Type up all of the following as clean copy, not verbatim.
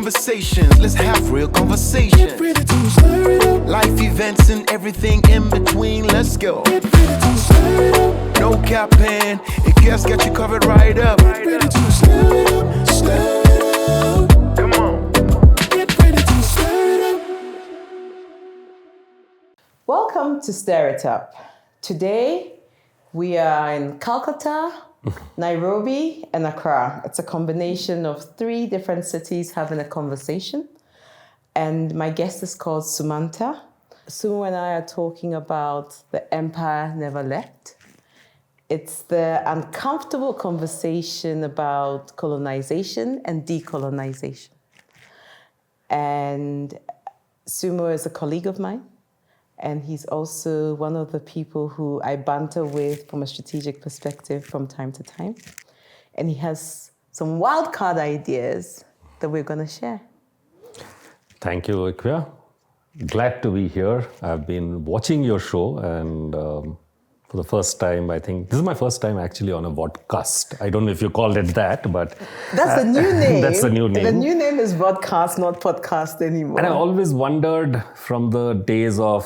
conversations. Let's have real conversations. Get ready to stir it up. Life events and everything in between. Let's go. Get ready to stir it up. No capping. If guests got you covered right up. Get ready to stir it up. Stir it up. Come on. Get ready to stir it up. Welcome to Stir It Up. Today, we are in Calcutta, Nairobi, and Accra. It's a combination of 3 different cities having a conversation. And my guest is called Sumanta. Sumu and I are talking about the empire never left. It's the uncomfortable conversation about colonization and decolonization. And Sumu is a colleague of mine. And he's also one of the people who I banter with from a strategic perspective from time to time. And he has some wild card ideas that we're going to share. Thank you, Ikvia. Glad to be here. I've been watching your show, and for the first time, I think, this is my first time actually on a vodcast. I don't know if you called it that, but... That's the new name. That's the new name. The new name is vodcast, not podcast anymore. And I always wondered from the days of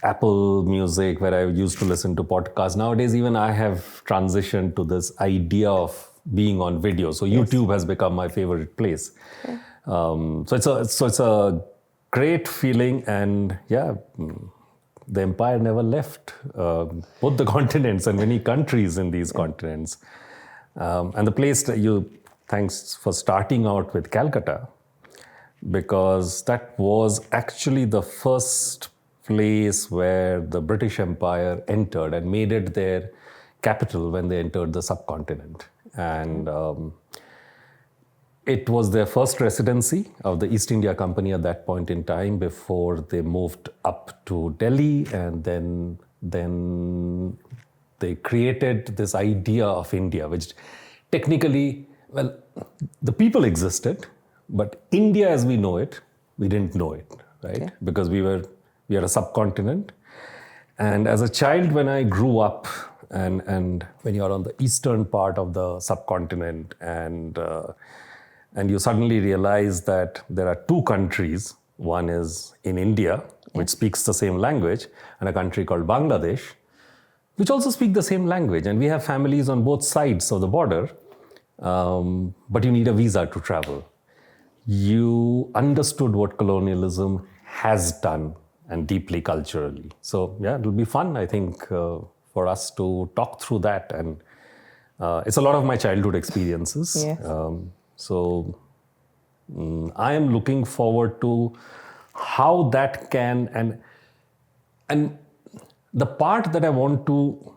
Apple Music, where I used to listen to podcasts. Nowadays, even I have transitioned to this idea of being on video. So YouTube has become my favorite place. Okay. So it's a great feeling, and yeah, the empire never left both the continents and many countries in these continents. And the place that thanks for starting out with Calcutta, because that was actually the first place where the British Empire entered and made it their capital when they entered the subcontinent. And it was their first residency of the East India Company at that point in time, before they moved up to Delhi, and then they created this idea of India, which technically, well, the people existed, but India as we know it, we didn't know it, right? Okay. Because we are a subcontinent. And as a child, when I grew up, and when you're on the eastern part of the subcontinent, and you suddenly realize that there are 2 countries. One is in India, which speaks the same language, and a country called Bangladesh, which also speak the same language. And we have families on both sides of the border, but you need a visa to travel. You understood what colonialism has done, and deeply culturally. So yeah, it'll be fun, I think, for us to talk through that. And it's a lot of my childhood experiences. Yes. So I am looking forward to how that can, and the part that I want to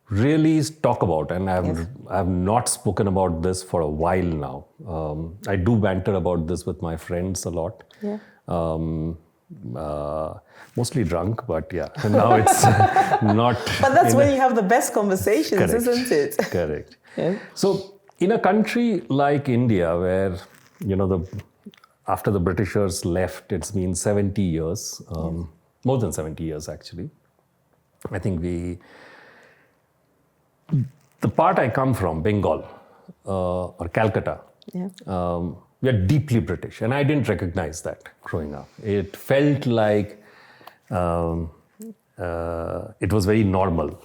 really talk about, and I've not spoken about this for a while now. I do banter about this with my friends a lot. Yeah. Mostly drunk, but yeah, now it's not. But that's when you have the best conversations, Correct. Isn't it? Correct. Yeah. So in a country like India, where, after the Britishers left, it's been 70 years, more than 70 years actually. I think the part I come from, Bengal or Calcutta, we are deeply British, and I didn't recognize that growing up. It felt like it was very normal.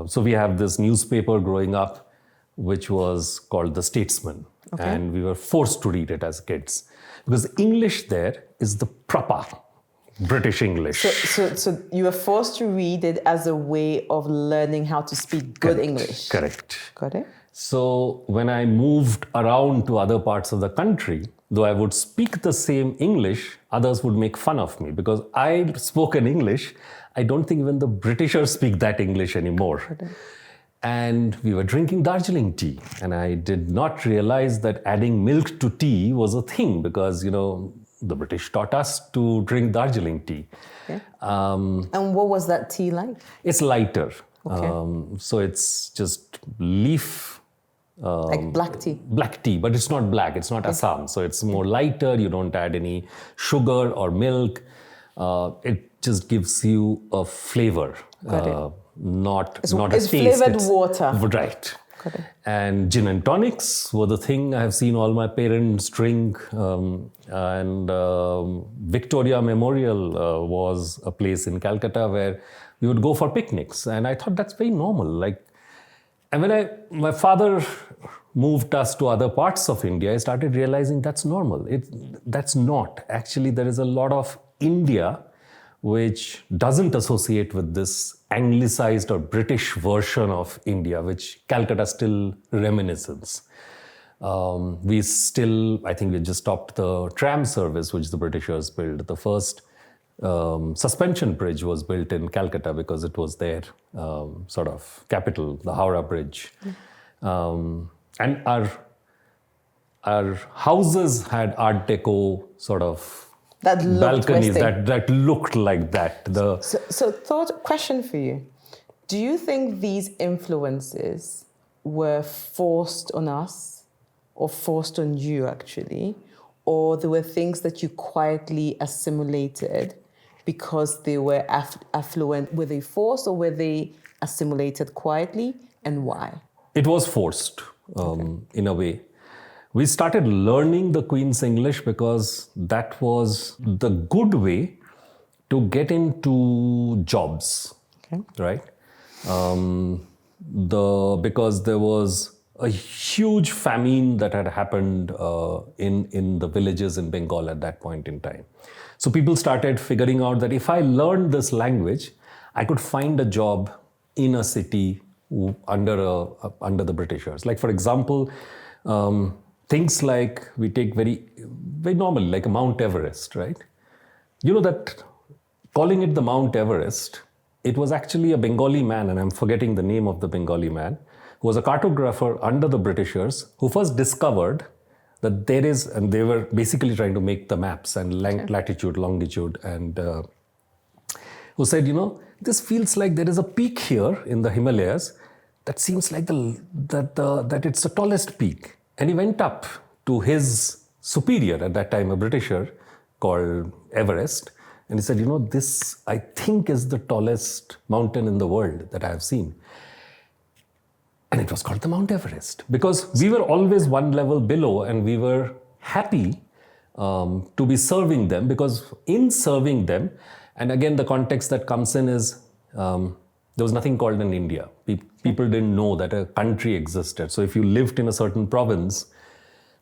So we have this newspaper growing up, which was called The Statesman, and we were forced to read it as kids, because English there is the proper British English. So you were forced to read it as a way of learning how to speak good English. Correct. Got it? So when I moved around to other parts of the country, though I would speak the same English, others would make fun of me because I spoke an English. I don't think even the Britishers speak that English anymore. And we were drinking Darjeeling tea. And I did not realize that adding milk to tea was a thing because, the British taught us to drink Darjeeling tea. Okay. And what was that tea like? It's lighter. Okay. So it's just leaf. Like black tea? Black tea, but it's not black. It's not Assam. So it's more lighter. You don't add any sugar or milk. It just gives you a flavor. Got it. Not It's a taste. flavored water. Right. Got it. And gin and tonics were the thing I have seen all my parents drink. Victoria Memorial was a place in Calcutta where we would go for picnics. And I thought that's very normal. And when my father moved us to other parts of India, I started realizing that's normal. That's not. Actually, there is a lot of India which doesn't associate with this anglicized or British version of India, which Calcutta still reminiscence. I think we just stopped the tram service, which the Britishers built. The first suspension bridge was built in Calcutta because it was their sort of capital, the Howrah Bridge. And our houses had Art Deco sort of That looked balconies Western. that looked like that. Question for you. Do you think these influences were forced on us or forced on you actually? Or there were things that you quietly assimilated because they were affluent? Were they forced or were they assimilated quietly, and why? It was forced in a way. We started learning the Queen's English because that was the good way to get into jobs, right? Because there was a huge famine that had happened in the villages in Bengal at that point in time. So people started figuring out that if I learned this language, I could find a job in a city under the Britishers. Like, for example, things like we take very, very normally, like a Mount Everest, right? You know that calling it the Mount Everest, it was actually a Bengali man, and I'm forgetting the name of the Bengali man, who was a cartographer under the Britishers, who first discovered that there is, and they were basically trying to make the maps and latitude, longitude, and who said, this feels like there is a peak here in the Himalayas that seems like that it's the tallest peak. And he went up to his superior at that time, a Britisher called Everest, and he said, this I think is the tallest mountain in the world that I have seen. And it was called the Mount Everest because we were always one level below, and we were happy to be serving them, because in serving them, and again, the context that comes in is there was nothing called in India. People didn't know that a country existed. So if you lived in a certain province,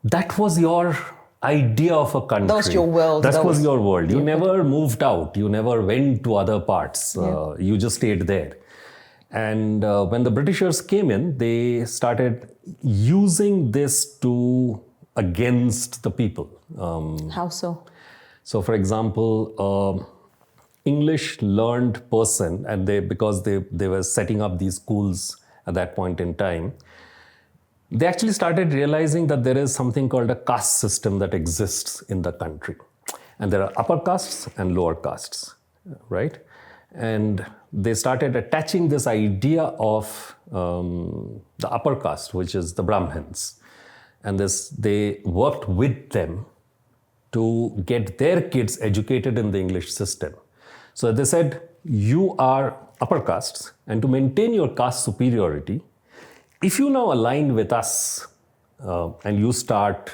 that was your idea of a country. That was your world. That was your world. You never moved out. You never went to other parts. You just stayed there. And when the Britishers came in, they started using this against the people. How so? So, for example, English learned person, and because they were setting up these schools at that point in time, they actually started realizing that there is something called a caste system that exists in the country. And there are upper castes and lower castes, right? And they started attaching this idea of the upper caste, which is the Brahmins. And they worked with them to get their kids educated in the English system. So they said, you are upper castes, and to maintain your caste superiority, if you now align with us and you start,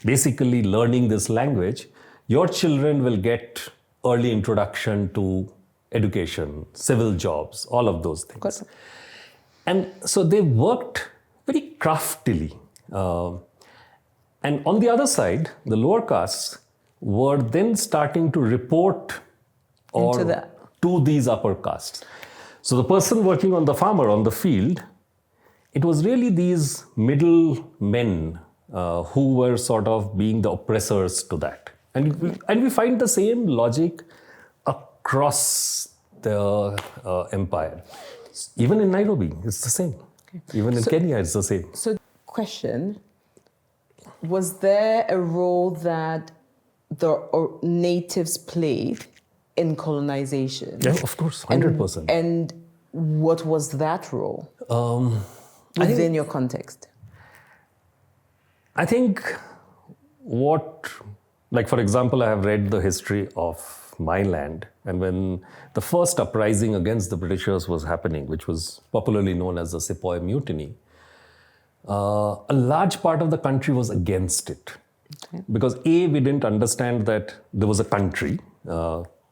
basically learning this language, your children will get early introduction to education, civil jobs, all of those things. And so they worked very craftily. And on the other side, the lower castes were then starting to report to these upper castes. So the person working on the farmer on the field, it was really these middle men who were sort of being the oppressors to that. And we find the same logic across the empire. Even in Nairobi, it's the same. Okay. Even in Kenya, it's the same. So, question, was there a role that the natives played in colonization? Yeah, of course, 100%. And what was that role within your context? I think for example, I have read the history of my land. And when the first uprising against the Britishers was happening, which was popularly known as the Sepoy Mutiny, a large part of the country was against it. Okay. Because A, we didn't understand that there was a country.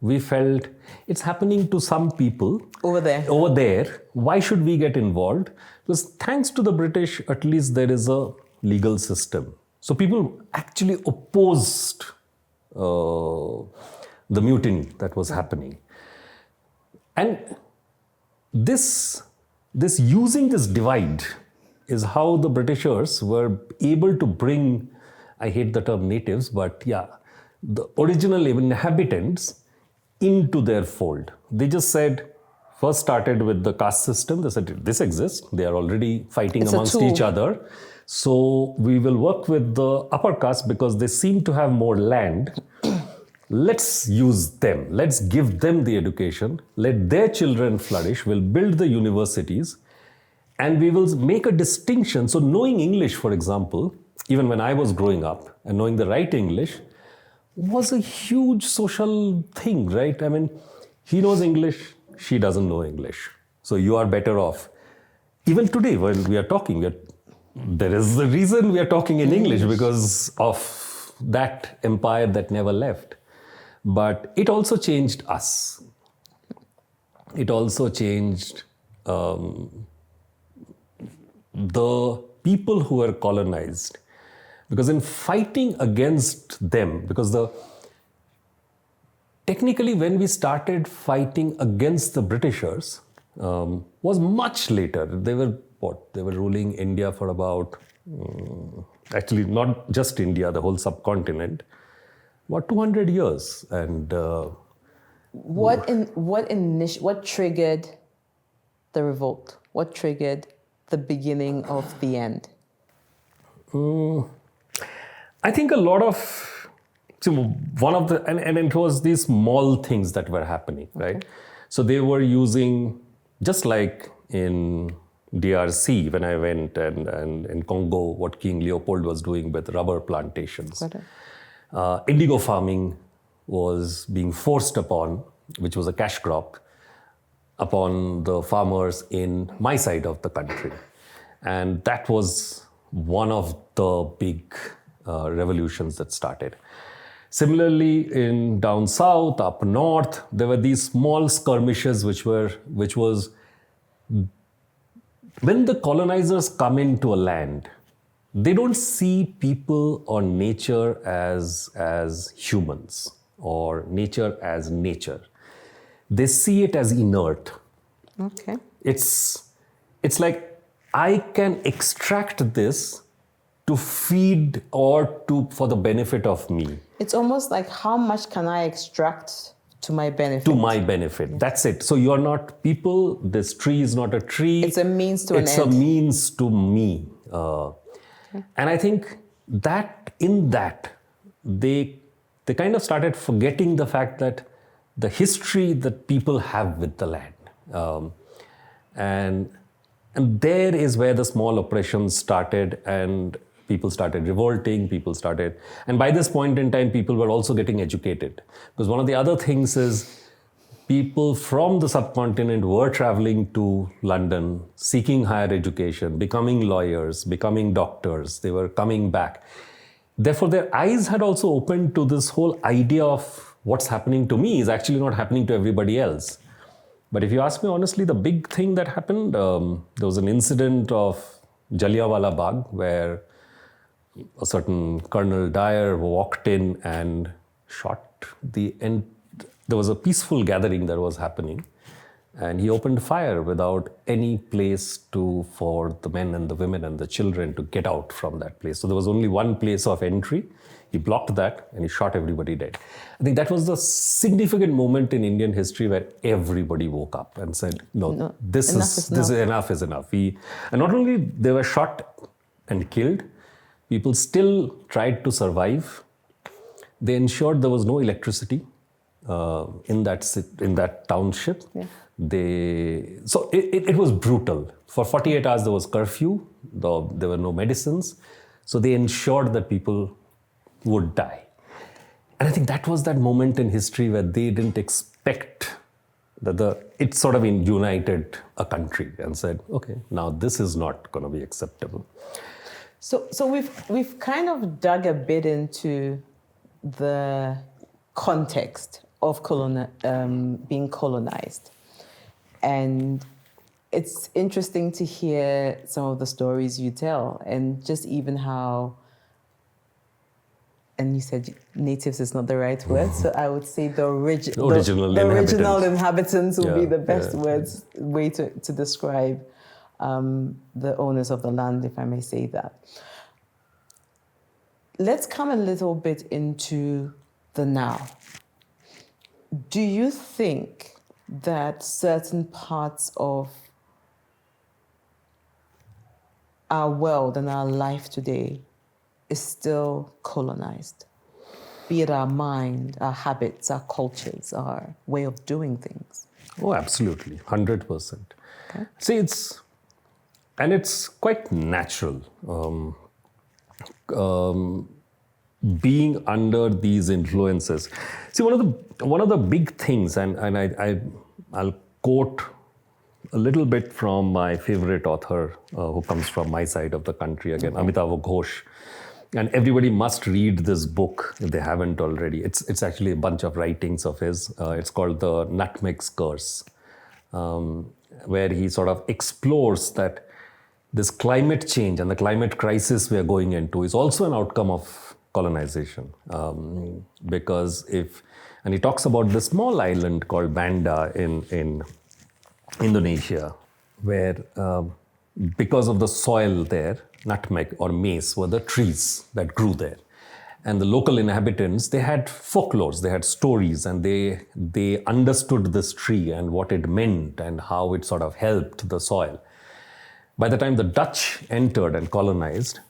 We felt it's happening to some people over there. Why should we get involved? Because thanks to the British, at least there is a legal system. So people actually opposed the mutiny that was happening. And this using this divide is how the Britishers were able to bring, I hate the term natives, but yeah, the original inhabitants into their fold. They just said, first started with the caste system. They said, this exists. They are already fighting amongst each other. So we will work with the upper caste because they seem to have more land. Let's use them. Let's give them the education. Let their children flourish. We'll build the universities. And we will make a distinction. So knowing English, for example, even when I was growing up and knowing the right English was a huge social thing, right? I mean, he knows English, she doesn't know English. So you are better off. Even today, when we are talking, there is the reason we are talking in English because of that empire that never left. But it also changed us. It also changed the people who were colonized. Because in fighting against them, because technically when we started fighting against the Britishers was much later. They were ruling India for about, actually not just India, the whole subcontinent, about 200 years. And what triggered the revolt? What triggered the beginning of the end? I think a lot of, and it was these small things that were happening, right? Okay. So they were using, just like in DRC, when I went, and in Congo, what King Leopold was doing with rubber plantations. Indigo farming was being forced upon, which was a cash crop, upon the farmers in my side of the country. And that was one of the big revolutions that started. Similarly, in down south, up north, there were these small skirmishes which was when the colonizers come into a land, they don't see people or nature as humans or nature as nature. They see it as inert. Okay. It's like I can extract this to feed or for the benefit of me. It's almost like how much can I extract to my benefit? To my benefit. Yeah. That's it. So you're not people. This tree is not a tree. It's a means to an end. It's a means to me. And I think that in that, they kind of started forgetting the fact that the history that people have with the land. And there is where the small oppressions started and people started revolting, and by this point in time, people were also getting educated. Because one of the other things is people from the subcontinent were traveling to London, seeking higher education, becoming lawyers, becoming doctors. They were coming back. Therefore, their eyes had also opened to this whole idea of what's happening to me is actually not happening to everybody else. But if you ask me honestly, the big thing that happened, there was an incident of Jallianwala Bagh where a certain Colonel Dyer walked in and shot the end. There was a peaceful gathering that was happening, and he opened fire without any place for the men and the women and the children to get out from that place. So there was only one place of entry. He blocked that and he shot everybody dead. I think that was the significant moment in Indian history where everybody woke up and said, no, enough is enough. And not only they were shot and killed, people still tried to survive. They ensured there was no electricity in that township. Yeah. So it was brutal. For 48 hours there was curfew. There were no medicines. So they ensured that people would die. And I think that was that moment in history where they didn't expect that it sort of united a country and said, okay, now this is not going to be acceptable. So we've kind of dug a bit into the context of being colonized. And it's interesting to hear some of the stories you tell, and just even how, and you said natives is not the right word, so I would say the original inhabitants would be the best way to describe the owners of the land, if I may say that. Let's come a little bit into the now. Do you think that certain parts of our world and our life today is still colonized? Be it our mind, our habits, our cultures, our way of doing things. Oh, absolutely, 100%. Okay. See, it's quite natural. Being under these influences. See, one of the big things, and I'll quote a little bit from my favorite author who comes from my side of the country, again, Amitav Ghosh. And everybody must read this book if they haven't already. It's actually a bunch of writings of his. It's called The Nutmeg's Curse, where he sort of explores that this climate change and the climate crisis we are going into is also an outcome of colonization. Because and he talks about this small island called Banda in Indonesia, where because of the soil there, nutmeg or maize were the trees that grew there. And the local inhabitants, they had folklores, they had stories, and they understood this tree and what it meant and how it sort of helped the soil. By the time the Dutch entered and colonized,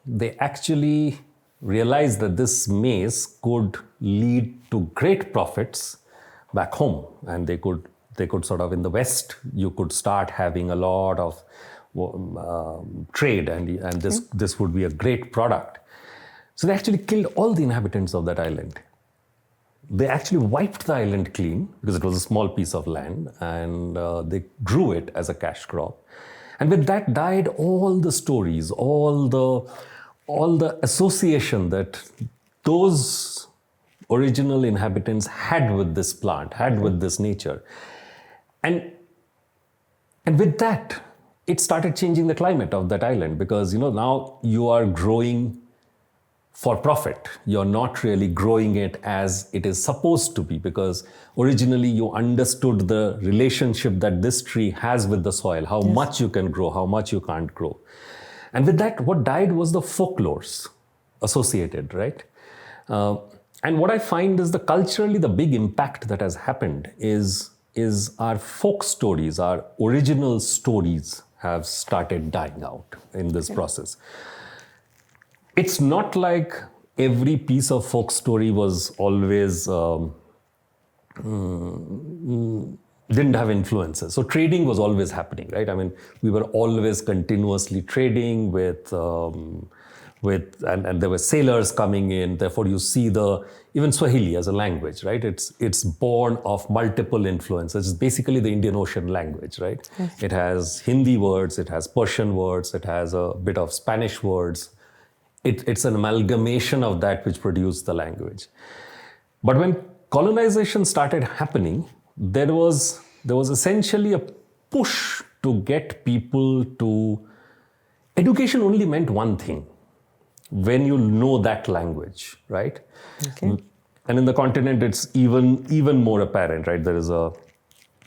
they actually realized that this maize could lead to great profits back home. And they could sort of, in the West, you could start having a lot of trade, and this would be a great product. So they actually killed all the inhabitants of that island. They actually wiped the island clean because it was a small piece of land, and they grew it as a cash crop. And with that died all the stories, all the association that those original inhabitants had with this plant, had with this nature. And with that, it started changing the climate of that island, because now you are growing for profit. You're not really growing it as it is supposed to be, because originally you understood the relationship that this tree has with the soil, how much you can grow, how much you can't grow. And with that, what died was the folklores associated, right? And what I find is culturally the big impact that has happened is our folk stories, our original stories have started dying out in this process. It's not like every piece of folk story was always didn't have influences. So trading was always happening, right? I mean, we were always continuously trading with and there were sailors coming in. Therefore, you see even Swahili as a language, right? It's born of multiple influences. It's basically the Indian Ocean language, right? Yes. It has Hindi words, it has Persian words, it has a bit of Spanish words. It's an amalgamation of that which produced the language. But when colonization started happening, there was essentially a push to get people to... Education only meant one thing, when you know that language, right? Okay. And in the continent, it's even more apparent, right? There is a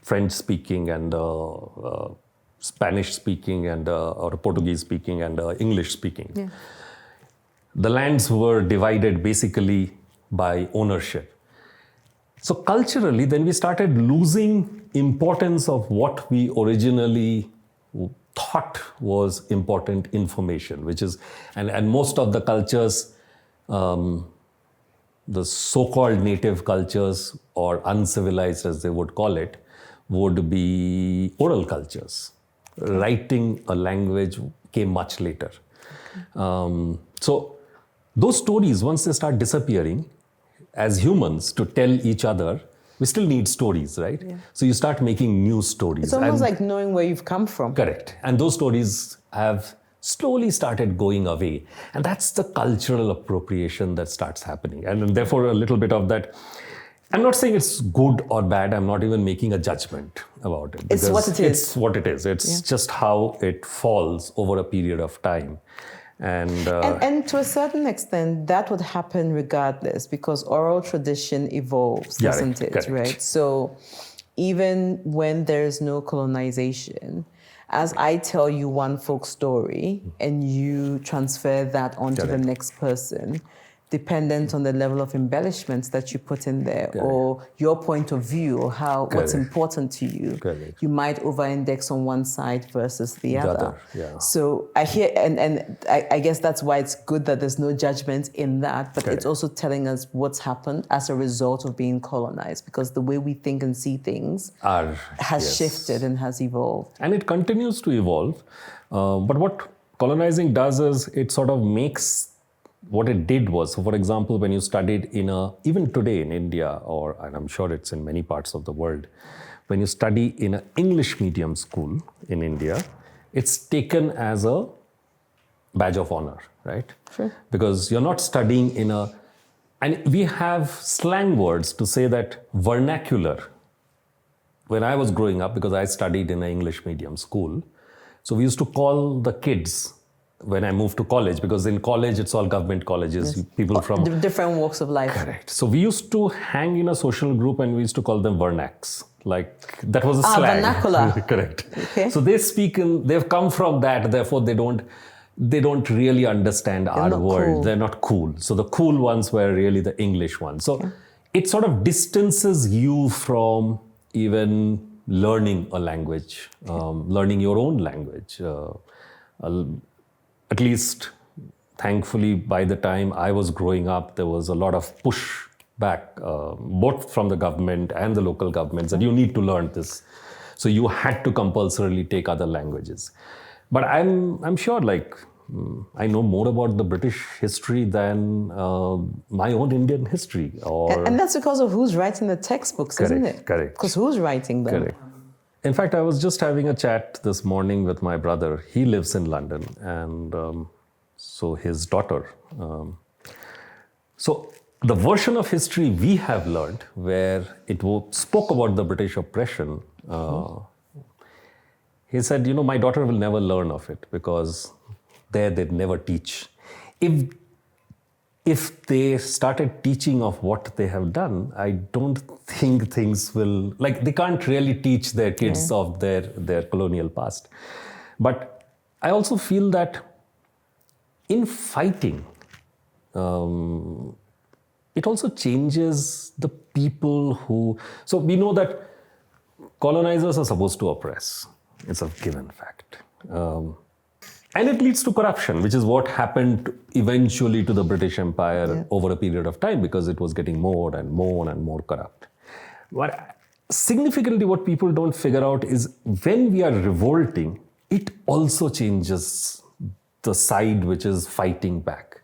French-speaking and Spanish-speaking and or Portuguese-speaking and English-speaking. Yeah. The lands were divided basically by ownership. So culturally, then we started losing importance of what we originally thought was important information, which is, and most of the cultures, the so-called native cultures, or uncivilized as they would call it, would be oral cultures. Writing a language came much later. So those stories, once they start disappearing, as humans, to tell each other, we still need stories, right? Yeah. So you start making new stories. It's almost And- like knowing where you've come from. Correct. And those stories have slowly started going away. And that's the cultural appropriation that starts happening. And therefore, a little bit of that. I'm not saying it's good or bad. I'm not even making a judgment about it. It's what it is. It's what it is. It's just how it falls over a period of time. And to a certain extent, that would happen regardless because oral tradition evolves, Yeah, doesn't it? correct. Right. So even when there is no colonization, as I tell you one folk story and you transfer that onto the Correct. next person, dependent on the level of embellishments that you put in there Correct. or your point of view or how what's Correct. important to you, Correct. you might over-index on one side versus the other. yeah. So I hear, and I guess that's why it's good that there's no judgment in that, but Correct. it's also telling us what's happened as a result of being colonized, because the way we think and see things has Yes. shifted and has evolved. And it continues to evolve. But what colonizing does is it sort of makes what it did was, so for example, when you studied even today in India, and I'm sure it's in many parts of the world, when you study in an English medium school in India, it's taken as a badge of honor, right? Sure. Because you're not studying and we have slang words to say that vernacular. When I was growing up, because I studied in an English medium school, so we used to call the kids when I moved to college, because in college, it's all government colleges, people from... Different walks of life. Correct. So we used to hang in a social group and we used to call them vernacs. Like, that was a slang. Vernacular. Correct. Okay. So they've come from that, therefore they don't really understand our not world. cool. They're not cool. So the cool ones were really the English ones. So it sort of distances you from even learning a language, learning your own language. At least, thankfully, by the time I was growing up, there was a lot of pushback, both from the government and the local governments, that you need to learn this. So you had to compulsorily take other languages. But I'm sure, I know more about the British history than my own Indian history. And that's because of who's writing the textbooks, isn't it? Correct. Because who's writing them? Correct. In fact, I was just having a chat this morning with my brother. He lives in London, and so his daughter. So the version of history we have learned, where it spoke about the British oppression, he said, my daughter will never learn of it because they'd never teach. If they started teaching of what they have done, I don't think things will, they can't really teach their kids of their colonial past. But I also feel that in fighting, it also changes the people who, so we know that colonizers are supposed to oppress. It's a given fact. And it leads to corruption, which is what happened eventually to the British Empire over a period of time, because it was getting more and more and more corrupt. But significantly, what people don't figure out is when we are revolting, it also changes the side which is fighting back.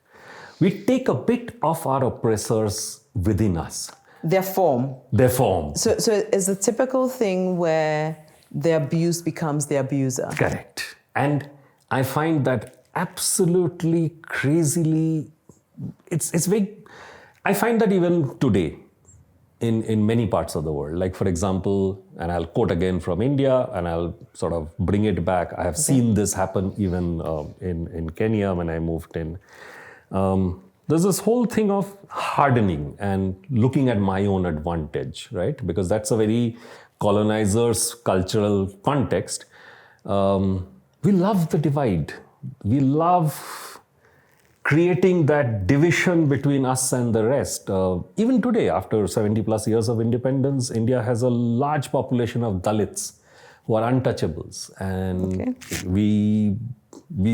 We take a bit of our oppressors within us. Their form. Their form. So it's a typical thing where the abused becomes the abuser. Correct. And I find that absolutely crazily, it's very, I find that even today in many parts of the world, like for example, and I'll quote again from India and I'll sort of bring it back. I have seen this happen even in Kenya when I moved in. There's this whole thing of hardening and looking at my own advantage, right? Because that's a very colonizer's cultural context. We love the divide. We love creating that division between us and the rest. Even today, after 70 plus years of independence, India has a large population of Dalits who are untouchables. And we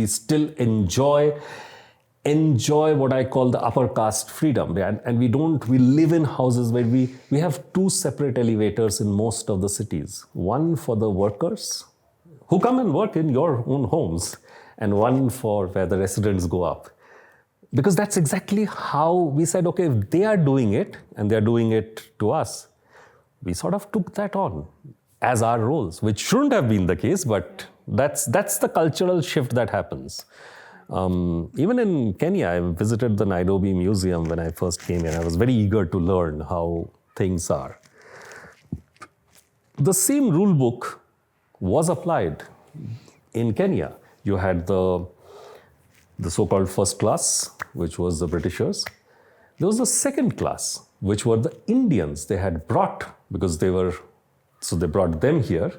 still enjoy what I call the upper caste freedom. And we live in houses where we have two separate elevators in most of the cities. One for the workers who come and work in your own homes, and one for where the residents go up. because that's exactly how we said, okay, if they are doing it and they're doing it to us, we sort of took that on as our roles, which shouldn't have been the case, but that's the cultural shift that happens. Even in Kenya, I visited the Nairobi Museum when I first came here. I was very eager to learn how things are. The same rule book was applied in Kenya. You had the so-called first class, which was the Britishers. There was the second class, which were the Indians they had brought, because they brought them here,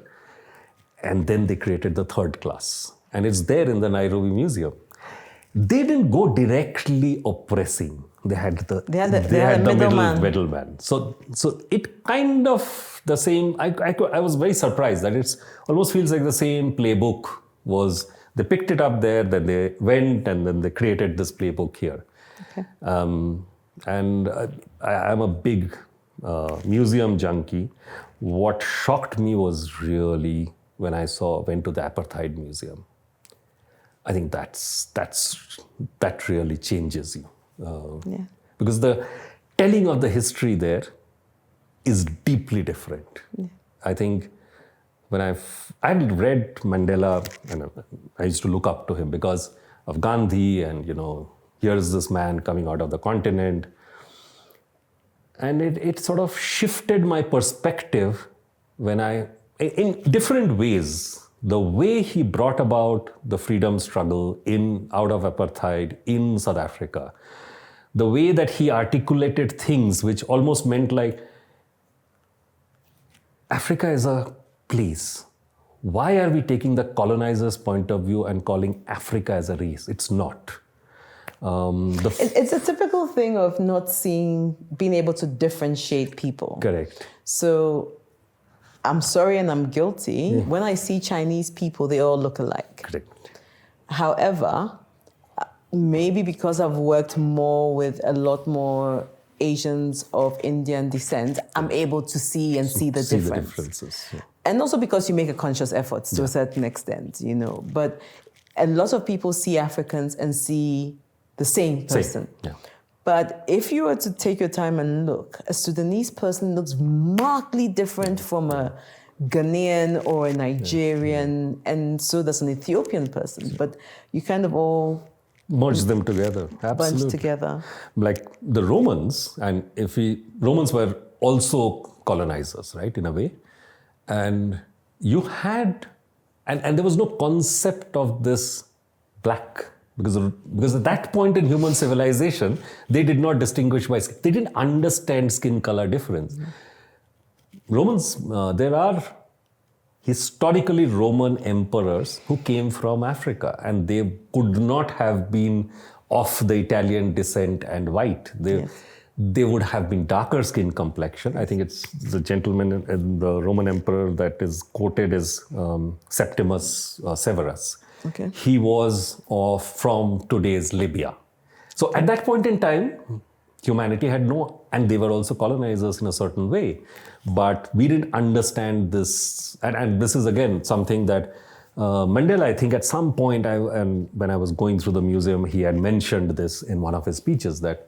and then they created the third class. And it's there in the Nairobi Museum. They didn't go directly oppressing. They had the middleman. So it kind of the same. I was very surprised that it's almost feels like the same playbook was. They picked it up there, then they went, and then they created this playbook here. Okay. And I'm a big museum junkie. What shocked me was really when I went to the Apartheid Museum. I think that really changes you. Because the telling of the history there is deeply different. Yeah. I think when I read Mandela, and I used to look up to him because of Gandhi, and here's this man coming out of the continent. And it sort of shifted my perspective in different ways. The way he brought about the freedom struggle out of apartheid in South Africa, the way that he articulated things which almost meant like, Africa is a place. Why are we taking the colonizer's point of view and calling Africa as a race? It's not. It's a typical thing of not being able to differentiate people. Correct. So I'm sorry and I'm guilty. Yeah. When I see Chinese people, they all look alike. Correct. However, maybe because I've worked more with a lot more Asians of Indian descent, I'm able to see the difference. The differences. Yeah. And also because you make a conscious effort to a certain extent, But a lot of people see Africans and see the same person. Yeah. But if you were to take your time and look, a Sudanese person looks markedly different from a Ghanaian or a Nigerian, and so does an Ethiopian person. But you kind of all merge them together. Absolutely. Bunch together. Like the Romans, and Romans were also colonizers, right, in a way. And you had, and there was no concept of this black, because at that point in human civilization, they did not distinguish by skin. They didn't understand skin color difference. Mm-hmm. Romans, there are historically Roman emperors who came from Africa, and they could not have been of the Italian descent and white. They would have been darker skin complexion. I think it's the gentleman in the Roman emperor that is quoted as Septimus Severus. Okay. He was from today's Libya. So at that point in time, humanity had and they were also colonizers in a certain way. But we didn't understand this. And this is again something that Mandela, I think at some point, when I was going through the museum, he had mentioned this in one of his speeches, that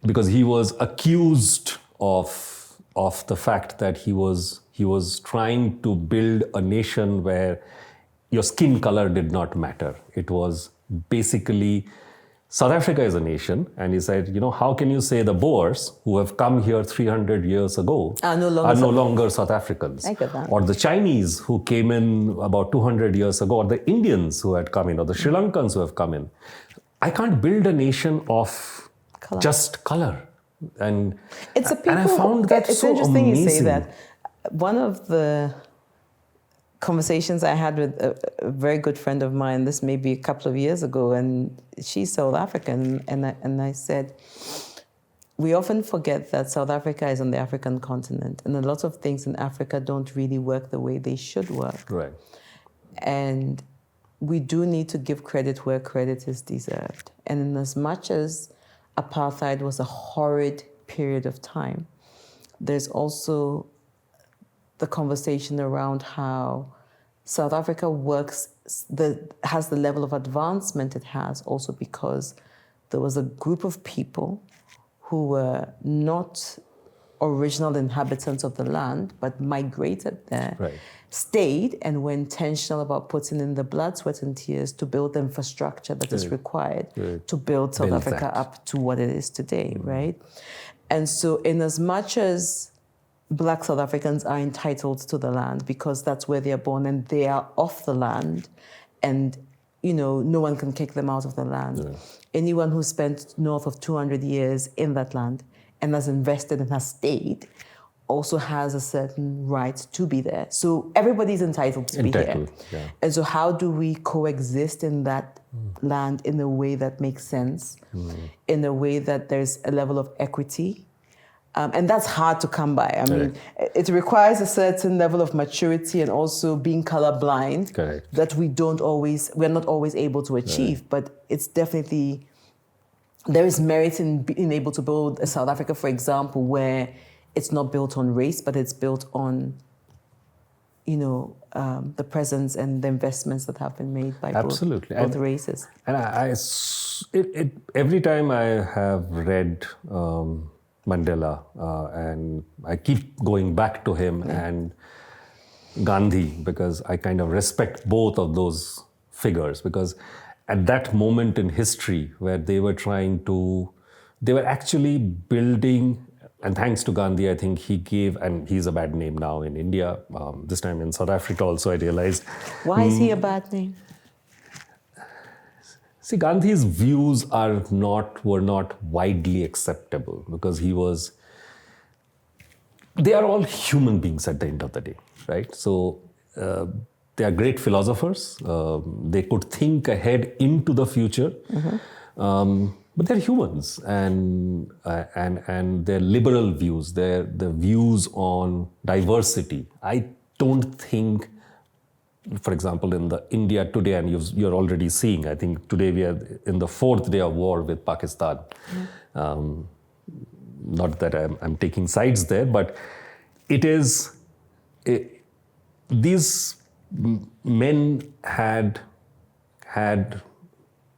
because he was accused of the fact that he was trying to build a nation where your skin color did not matter. It was basically, South Africa is a nation, and he said, how can you say the Boers, who have come here 300 years ago, are no longer South Africans? I get that. Or the Chinese, who came in about 200 years ago, or the Indians who had come in, or the Sri Lankans who have come in. I can't build a nation of just color. And I found that so amazing. It's interesting you say that. One of the conversations I had with a very good friend of mine, this may be a couple of years ago, and she's South African, and I said, we often forget that South Africa is on the African continent, and a lot of things in Africa don't really work the way they should work. Right. And we do need to give credit where credit is deserved. And in as much as apartheid was a horrid period of time, there's also the conversation around how South Africa works has the level of advancement it has also because there was a group of people who were not original inhabitants of the land, but migrated there, Right. stayed, and were intentional about putting in the blood, sweat, and tears to build the infrastructure that is required to build South Build Africa that. up to what it is today, right? And so, in as much as Black South Africans are entitled to the land because that's where they are born and they are of the land, and no one can kick them out of the land. Yeah. Anyone who spent north of 200 years in that land and has invested and has stayed also has a certain right to be there. So everybody's entitled to be here. Yeah. And so how do we coexist in that land in a way that makes sense, in a way that there's a level of equity? And that's hard to come by. I mean, it requires a certain level of maturity and also being colorblind that we're not always able to achieve. But it's definitely, there is merit in being able to build a South Africa, for example, where it's not built on race, but it's built on, the presence and the investments that have been made by both races. And every time I have read Mandela, and I keep going back to him and Gandhi, because I kind of respect both of those figures, because at that moment in history where they were actually building, and thanks to Gandhi, I think he gave, and he's a bad name now in India, this time in South Africa also I realized. Why is he a bad name? See, Gandhi's views were not widely acceptable because they are all human beings at the end of the day, right? So they are great philosophers. They could think ahead into the future, but they're humans, and their liberal views, their views on diversity. I don't think, for example, in the India today, and you're already seeing, I think today we are in the 4th day of war with Pakistan. Not that I'm taking sides there, but these men had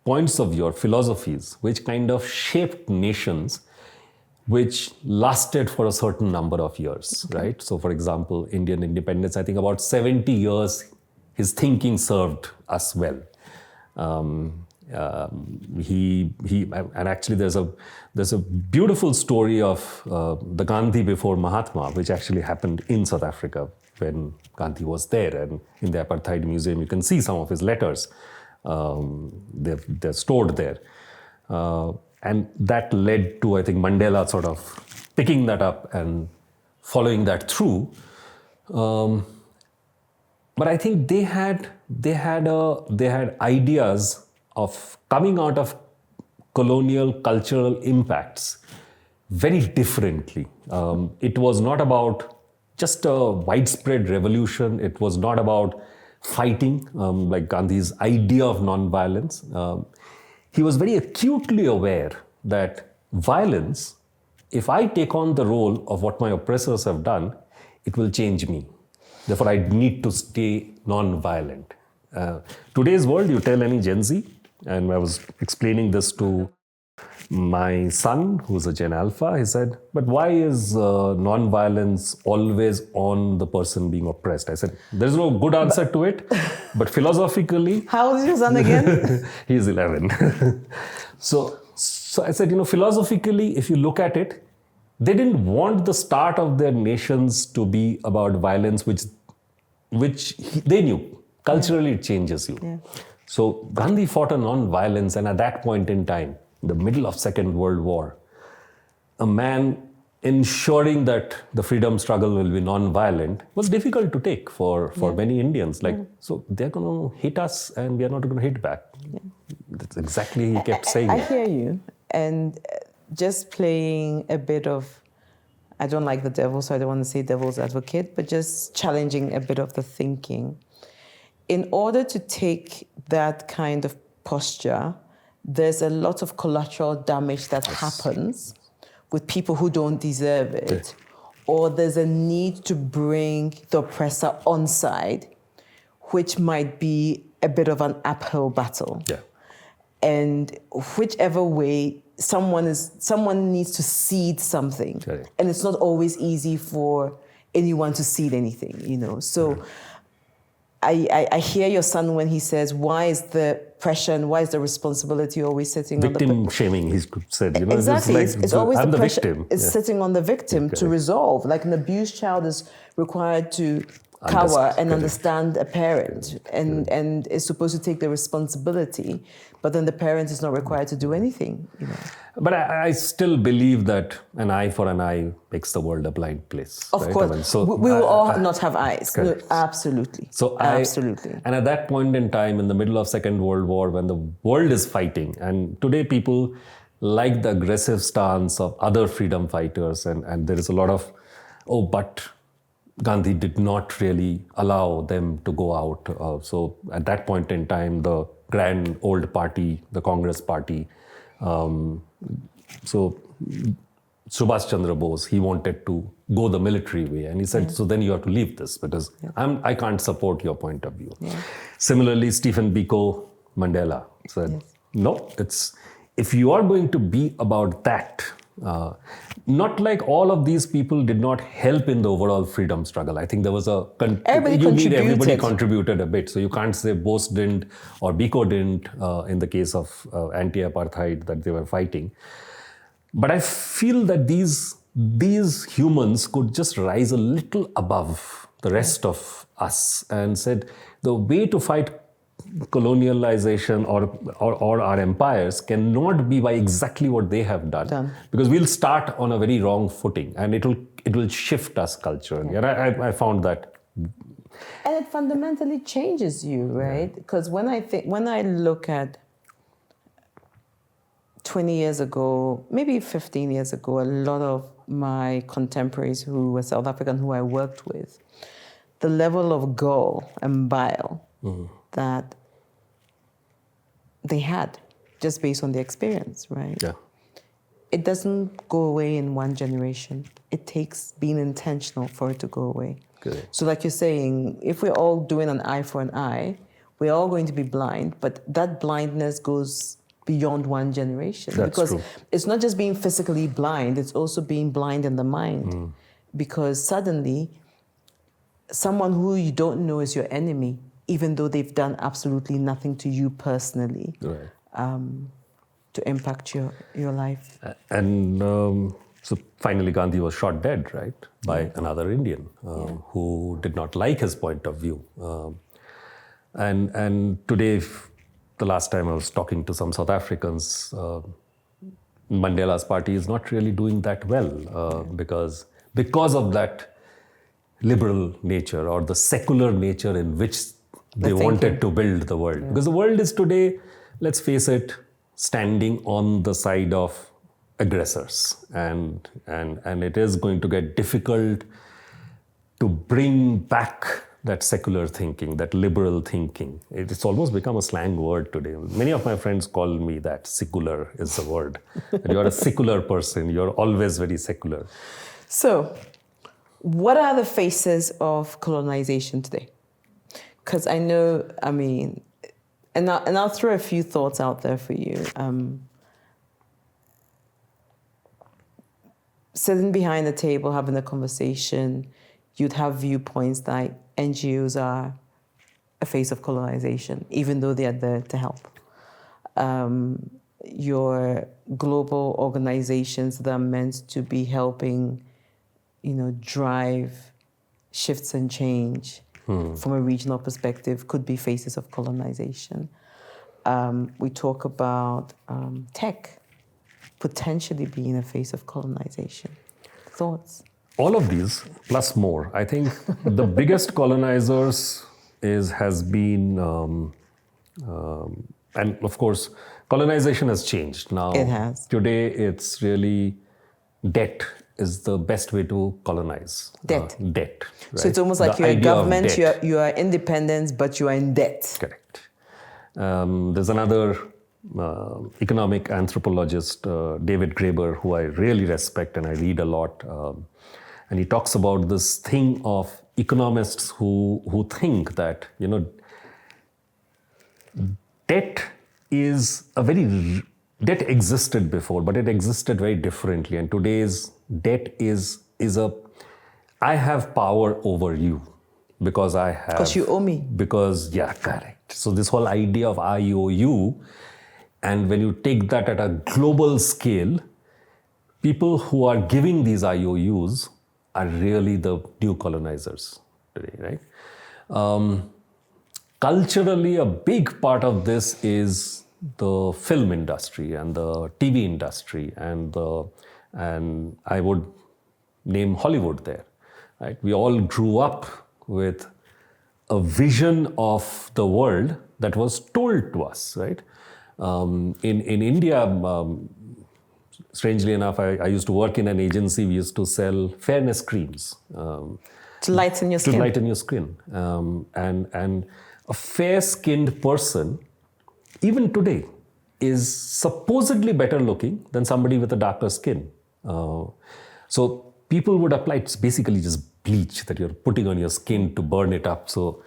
points of view or philosophies which kind of shaped nations which lasted for a certain number of years, right? So, for example, Indian independence, I think about 70 years, his thinking served us well. And actually there's a beautiful story of the Gandhi before Mahatma, which actually happened in South Africa when Gandhi was there. And in the Apartheid Museum, you can see some of his letters. They're stored there. And that led to, I think, Mandela sort of picking that up and following that through. But I think they had ideas of coming out of colonial cultural impacts very differently. It was not about just a widespread revolution. It was not about fighting, like Gandhi's idea of non-violence. He was very acutely aware that violence, if I take on the role of what my oppressors have done, it will change me. Therefore, I need to stay non-violent. Today's world, you tell any Gen Z, and I was explaining this to my son, who's a Gen Alpha, he said, but why is non-violence always on the person being oppressed? I said, there's no good answer to it, but philosophically... How old is your son again? He's 11. So I said, philosophically, if you look at it, they didn't want the start of their nations to be about violence, which they knew. Culturally, it changes you. Yeah. So Gandhi fought a non-violence, and at that point in time, in the middle of Second World War, a man ensuring that the freedom struggle will be non-violent was difficult to take for many Indians. So they're going to hit us and we are not going to hit back. Yeah. That's exactly he kept saying. I hear you. And just playing a bit of, I don't like the devil, so I don't want to say devil's advocate, but just challenging a bit of the thinking. In order to take that kind of posture, there's a lot of collateral damage that happens with people who don't deserve it. Or there's a need to bring the oppressor on side, which might be a bit of an uphill battle. Yeah. And whichever way, someone needs to seed something. Correct. And it's not always easy for anyone to seed anything, you know. So I hear your son when he says, why is the pressure and why is the responsibility always sitting on the Victim shaming, he said. You know, exactly. It's always I'm the the pressure. victim. It's sitting on the victim to resolve. Like an abused child is required to cower and understand a parent and is supposed to take the responsibility, but then the parent is not required to do anything. You know. But I still believe that an eye for an eye makes the world a blind place. Of right? course, I mean, so we will all not have eyes. No, correct. absolutely. So absolutely. And at that point in time, in the middle of Second World War, when the world is fighting, and today people like the aggressive stance of other freedom fighters, and there is a lot of, but Gandhi did not really allow them to go out. So at that point in time, the grand old party, the Congress party, so Subhash Chandra Bose, he wanted to go the military way. And he said, so then you have to leave this because I can't support your point of view. Yeah. Similarly, Stephen Biko Mandela said, no, if you are going to be about that, not like all of these people did not help in the overall freedom struggle. I think there was everybody contributed a bit. So you can't say Bose didn't or Biko didn't in the case of anti-apartheid that they were fighting. But I feel that these humans could just rise a little above the rest of us and said the way to fight colonialization or our empires cannot be by exactly what they have done. Because we'll start on a very wrong footing and it will shift us culturally. And I found that. And it fundamentally changes you, right? Because when I look at 20 years ago, maybe 15 years ago, a lot of my contemporaries who were South African, who I worked with, the level of gall and bile that they had just based on the experience, right? Yeah. It doesn't go away in one generation. It takes being intentional for it to go away. Good. So like you're saying, if we're all doing an eye for an eye, we're all going to be blind, but that blindness goes beyond one generation. That's because true. It's not just being physically blind, it's also being blind in the mind. Because suddenly, someone who you don't know is your enemy, even though they've done absolutely nothing to you personally, to impact your life. And so finally Gandhi was shot dead, right, by another Indian who did not like his point of view. And today, the last time I was talking to some South Africans, Mandela's party is not really doing that well because of that liberal nature or the secular nature in which they wanted to build the world. Because the world is today, let's face it, standing on the side of aggressors. And it is going to get difficult to bring back that secular thinking, that liberal thinking. It's almost become a slang word today. Many of my friends call me that. Secular is the word. You're a secular person. You're always very secular. So, what are the faces of colonization today? Because I know, I mean, and I'll throw a few thoughts out there for you. Sitting behind the table, having a conversation, you'd have viewpoints that NGOs are a face of colonization, even though they are there to help. Your global organizations that are meant to be helping, drive shifts and change from a regional perspective could be faces of colonization. We talk about tech potentially being a face of colonization. Thoughts? All of these, plus more. I think the biggest colonizers has been, and of course, colonization has changed now. It has. Today, it's really debt is the best way to colonize. Debt. Debt. Right? So it's almost like The you're a idea of government, debt. you are independent, but you are in debt. Correct. There's another economic anthropologist, David Graeber, who I really respect and I read a lot. And he talks about this thing of economists who think that, debt debt existed before, but it existed very differently. And today's debt is I have power over you because I have. Because you owe me. Because, yeah, correct. So this whole idea of I owe you, and when you take that at a global scale, people who are giving these IOUs are really the new colonizers today, right? Culturally, a big part of this is the film industry and the TV industry, and I would name Hollywood there, right? We all grew up with a vision of the world that was told to us, right? In India, strangely enough, I used to work in an agency. We used to sell fairness creams. To lighten your skin. To lighten your skin. And a fair-skinned person, even today, is supposedly better looking than somebody with a darker skin. So people would apply, it's basically just bleach that you're putting on your skin to burn it up. So,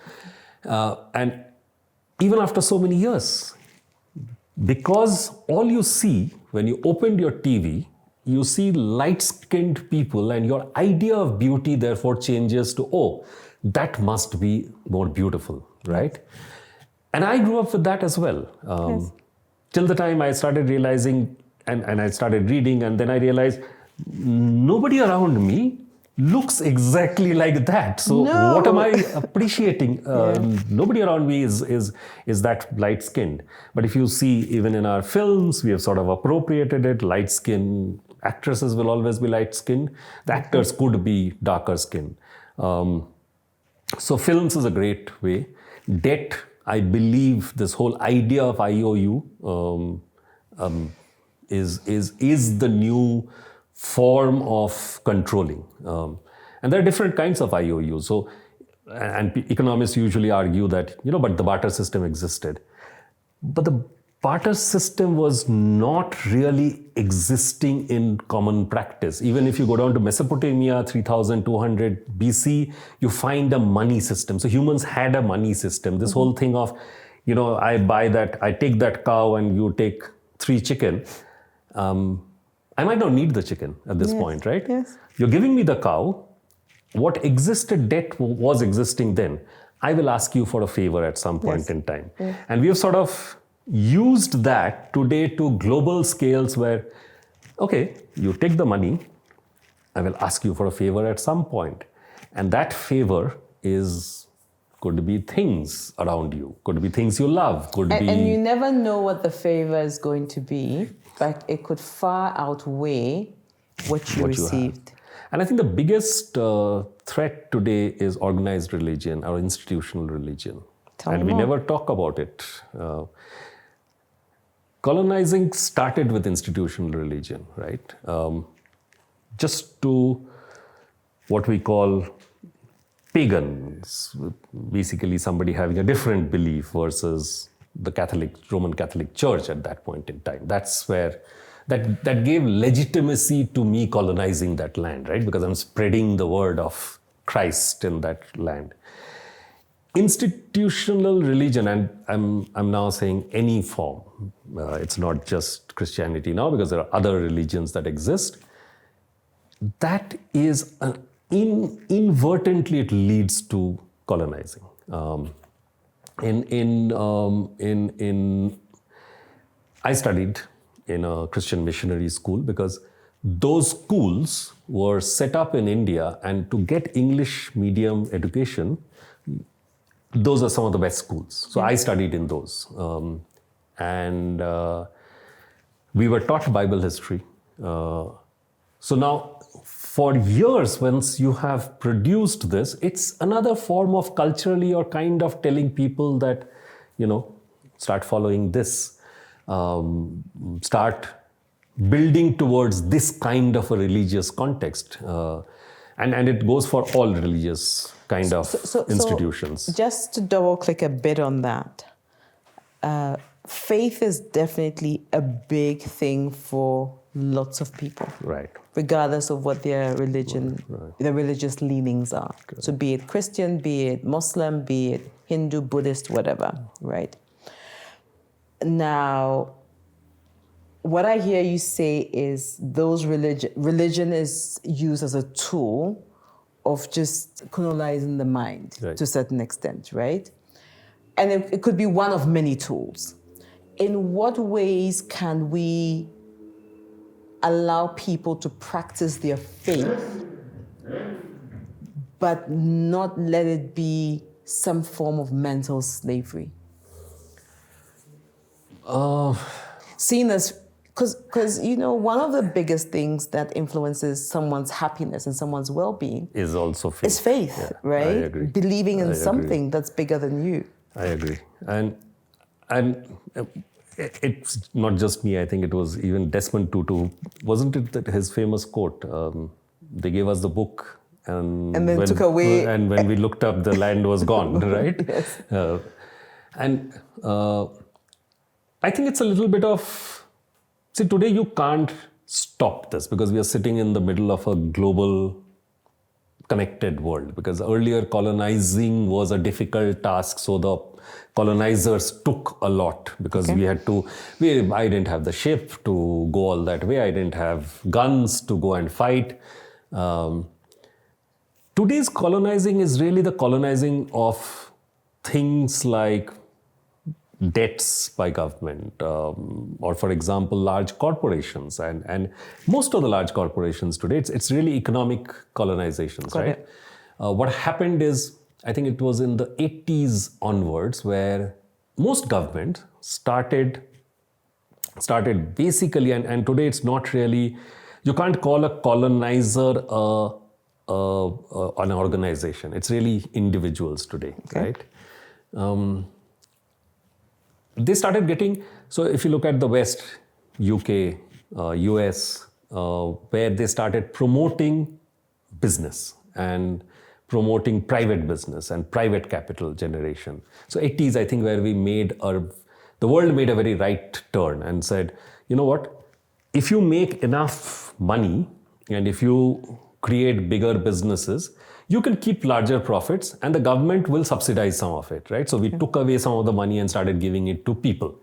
and even after so many years, because all you see when you opened your TV, you see light-skinned people, and your idea of beauty therefore changes to, oh, that must be more beautiful, right? And I grew up with that as well. Yes. Till the time I started realizing, and I started reading, and then I realized nobody around me looks exactly like that. So what am I appreciating? Nobody around me is that light-skinned. But if you see, even in our films, we have sort of appropriated it. Light-skinned actresses will always be light-skinned. The actors could be darker skinned. So films is a great way. Debt, I believe this whole idea of IOU is the new form of controlling. And there are different kinds of IOUs. So, and economists usually argue that, but the barter system existed. But the barter system was not really existing in common practice. Even if you go down to Mesopotamia, 3200 BC, you find a money system. So humans had a money system. This whole thing of, I take that cow and you take 3 chicken. I might not need the chicken at this point, right? Yes. You're giving me the cow. What existed, debt was existing then. I will ask you for a favor at some point in time. Yes. And we have sort of used that today to global scales where, okay, you take the money, I will ask you for a favor at some point. And that favor could be things around you, could be things you love, And you never know what the favor is going to be, but it could far outweigh what you received. And I think the biggest threat today is organized religion or institutional religion. And we never talk about it. Colonizing started with institutional religion, right? Just to what we call pagans, basically somebody having a different belief versus the Roman Catholic Church at that point in time. That's where that gave legitimacy to me colonizing that land, right? Because I'm spreading the word of Christ in that land. Institutional religion, and I'm now saying any form. It's not just Christianity now, because there are other religions that exist. That is inadvertently it leads to colonizing. I studied in a Christian missionary school because those schools were set up in India, and to get English medium education, those are some of the best schools. So I studied in those. And we were taught Bible history. So now, for years, once you have produced this, it's another form of culturally or kind of telling people that, start following this. Start building towards this kind of a religious context. And it goes for all religious kind of institutions. So just to double click a bit on that, faith is definitely a big thing for lots of people. Right. Regardless of what their religion, their religious leanings are. Correct. So be it Christian, be it Muslim, be it Hindu, Buddhist, whatever, right? Now, what I hear you say is those religion is used as a tool of just colonizing the mind Right. to a certain extent, right? And it could be one of many tools. In what ways can we allow people to practice their faith, but not let it be some form of mental slavery? Seen as, because one of the biggest things that influences someone's happiness and someo's well-being Is also faith. is faith, Yeah, right? I agree. Believing in I agree. something that's bigger than you. I agree. And it's not just me. I think it was even Desmond Tutu. Wasn't it that his famous quote? They gave us the book, and then took away. And when we looked up, the land was gone. Right? Yes. I think it's a little bit of. See, today you can't stop this because we are sitting in the middle of a global connected world, because earlier colonizing was a difficult task, so the colonizers took a lot because Okay. I didn't have the ship to go all that way, I didn't have guns to go and fight. Today's colonizing is really the colonizing of things like debts by government, or for example, large corporations. And most of the large corporations today, it's really economic colonizations, Got right? it. What happened is, I think it was in the 80s onwards, where most government started basically, and today it's not really, you can't call a colonizer an organization. It's really individuals today, Okay. right? They started getting, so if you look at the West, UK, US, where they started promoting business and promoting private business and private capital generation. So 80s, I think, where the world made a very right turn and said, you know what, if you make enough money and if you create bigger businesses, you can keep larger profits and the government will subsidize some of it, right? So we took away some of the money and started giving it to people.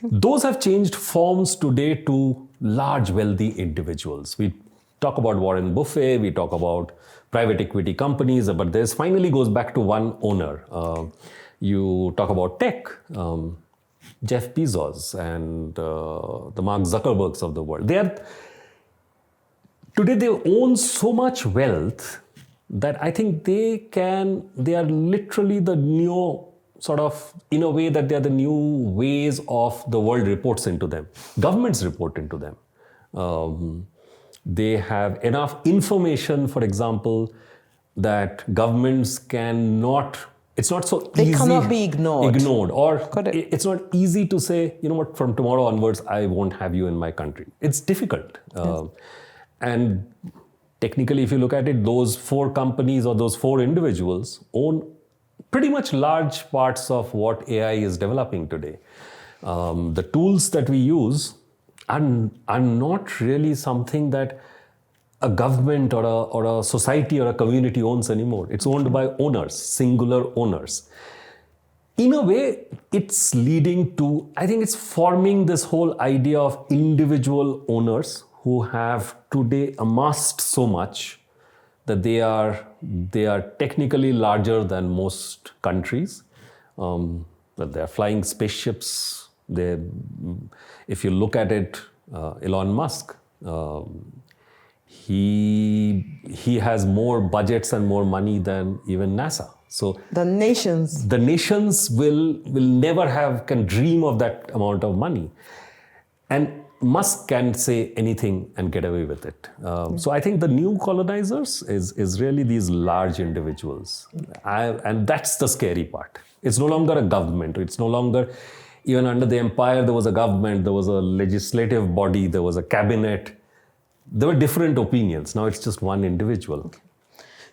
Those have changed forms today to large wealthy individuals. We talk about Warren Buffett, we talk about private equity companies, but this finally goes back to one owner. You talk about tech, Jeff Bezos and the Mark Zuckerbergs of the world. Today they own so much wealth that I think they are literally the new sort of, in a way that they are the new ways of the world reports into them. Governments report into them. They have enough information, for example, that governments cannot, it's not so They easy. cannot be ignored. Or Got it. it's not easy to say, you know what, from tomorrow onwards, I won't have you in my country. It's difficult. And technically, if you look at it, those 4 companies or those 4 individuals own pretty much large parts of what AI is developing today. The tools that we use are not really something that a government or a society or a community owns anymore. It's owned by owners, singular owners. In a way, it's leading to, I think it's forming this whole idea of individual owners who have today amassed so much that they are technically larger than most countries. But they're flying spaceships. If you look at it, Elon Musk, he has more budgets and more money than even NASA. So The nations will never can dream of that amount of money. And Musk can say anything and get away with it. So I think the new colonizers is really these large individuals. And that's the scary part. It's no longer a government. It's no longer, even under the empire, there was a government, there was a legislative body, there was a cabinet. There were different opinions. Now it's just one individual.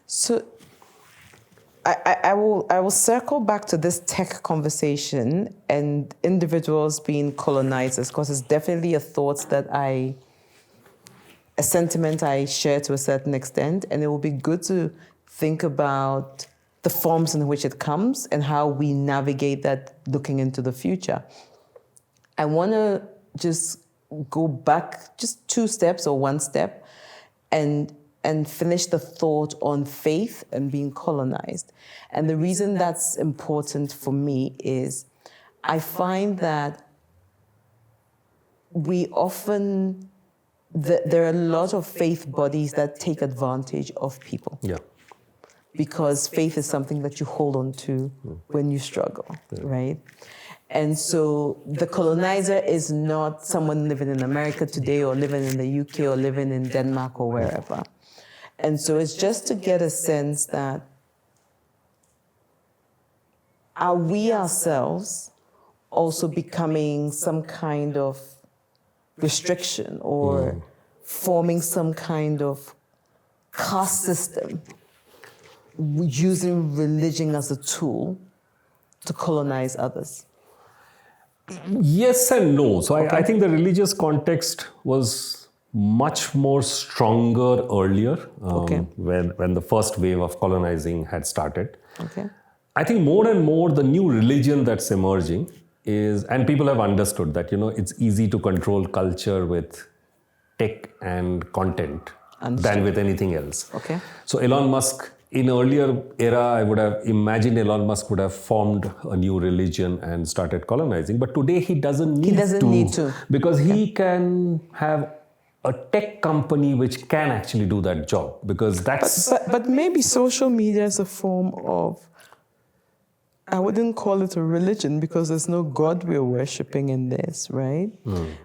So I will circle back to this tech conversation and individuals being colonizers, because it's definitely a sentiment I share to a certain extent, and it will be good to think about the forms in which it comes and how we navigate that looking into the future. I want to just go back just 2 steps or 1 step and finish the thought on faith and being colonized. And the reason that's important for me is I find that we often, there are a lot of faith bodies that take advantage of people. Yeah. Because faith is something that you hold on to when you struggle, right? And so the colonizer is not someone living in America today or living in the UK or living in Denmark or wherever. And so it's just to get a sense that are we ourselves also becoming some kind of restriction or forming some kind of caste system using religion as a tool to colonize others? Yes and no. So I think the religious context was much more stronger earlier when the first wave of colonizing had started. Okay. I think more and more the new religion that's emerging is, and people have understood that, it's easy to control culture with tech and content than with anything else. Okay. So Elon Musk, in earlier era, I would have imagined Elon Musk would have formed a new religion and started colonizing. But today he doesn't need to. Because he can have a tech company which can actually do that job. Because that's... But maybe social media is a form of, I wouldn't call it a religion because there's no God we're worshipping in this, right?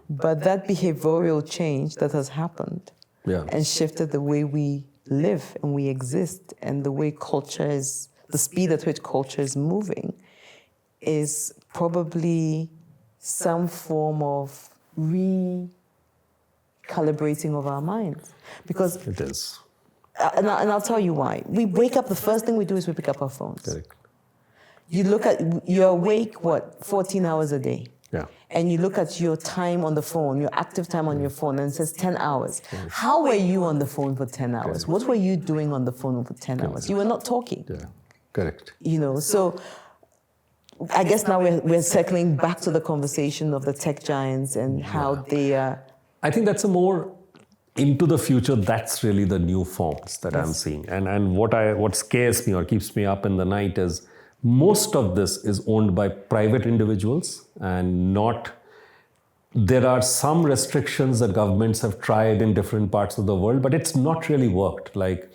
But that behavioral change that has happened and shifted the way we live and we exist and the way culture is, the speed at which culture is moving is probably some form of recalibrating of our minds. Because it is. And I'll tell you why. We wake up, the first thing we do is we pick up our phones. Correct. You look at, you're awake, 14 hours a day? Yeah. And you look at your time on the phone, your active time on your phone, and it says 10 hours. How were you on the phone for 10 hours? What were you doing on the phone for 10 hours? You were not talking. Yeah, correct. So I guess now we're circling back to the conversation of the tech giants and how they are. I think that's a more into the future, that's really the new forms that I'm seeing. And what scares me or keeps me up in the night is most of this is owned by private individuals and not, there are some restrictions that governments have tried in different parts of the world, but it's not really worked. Like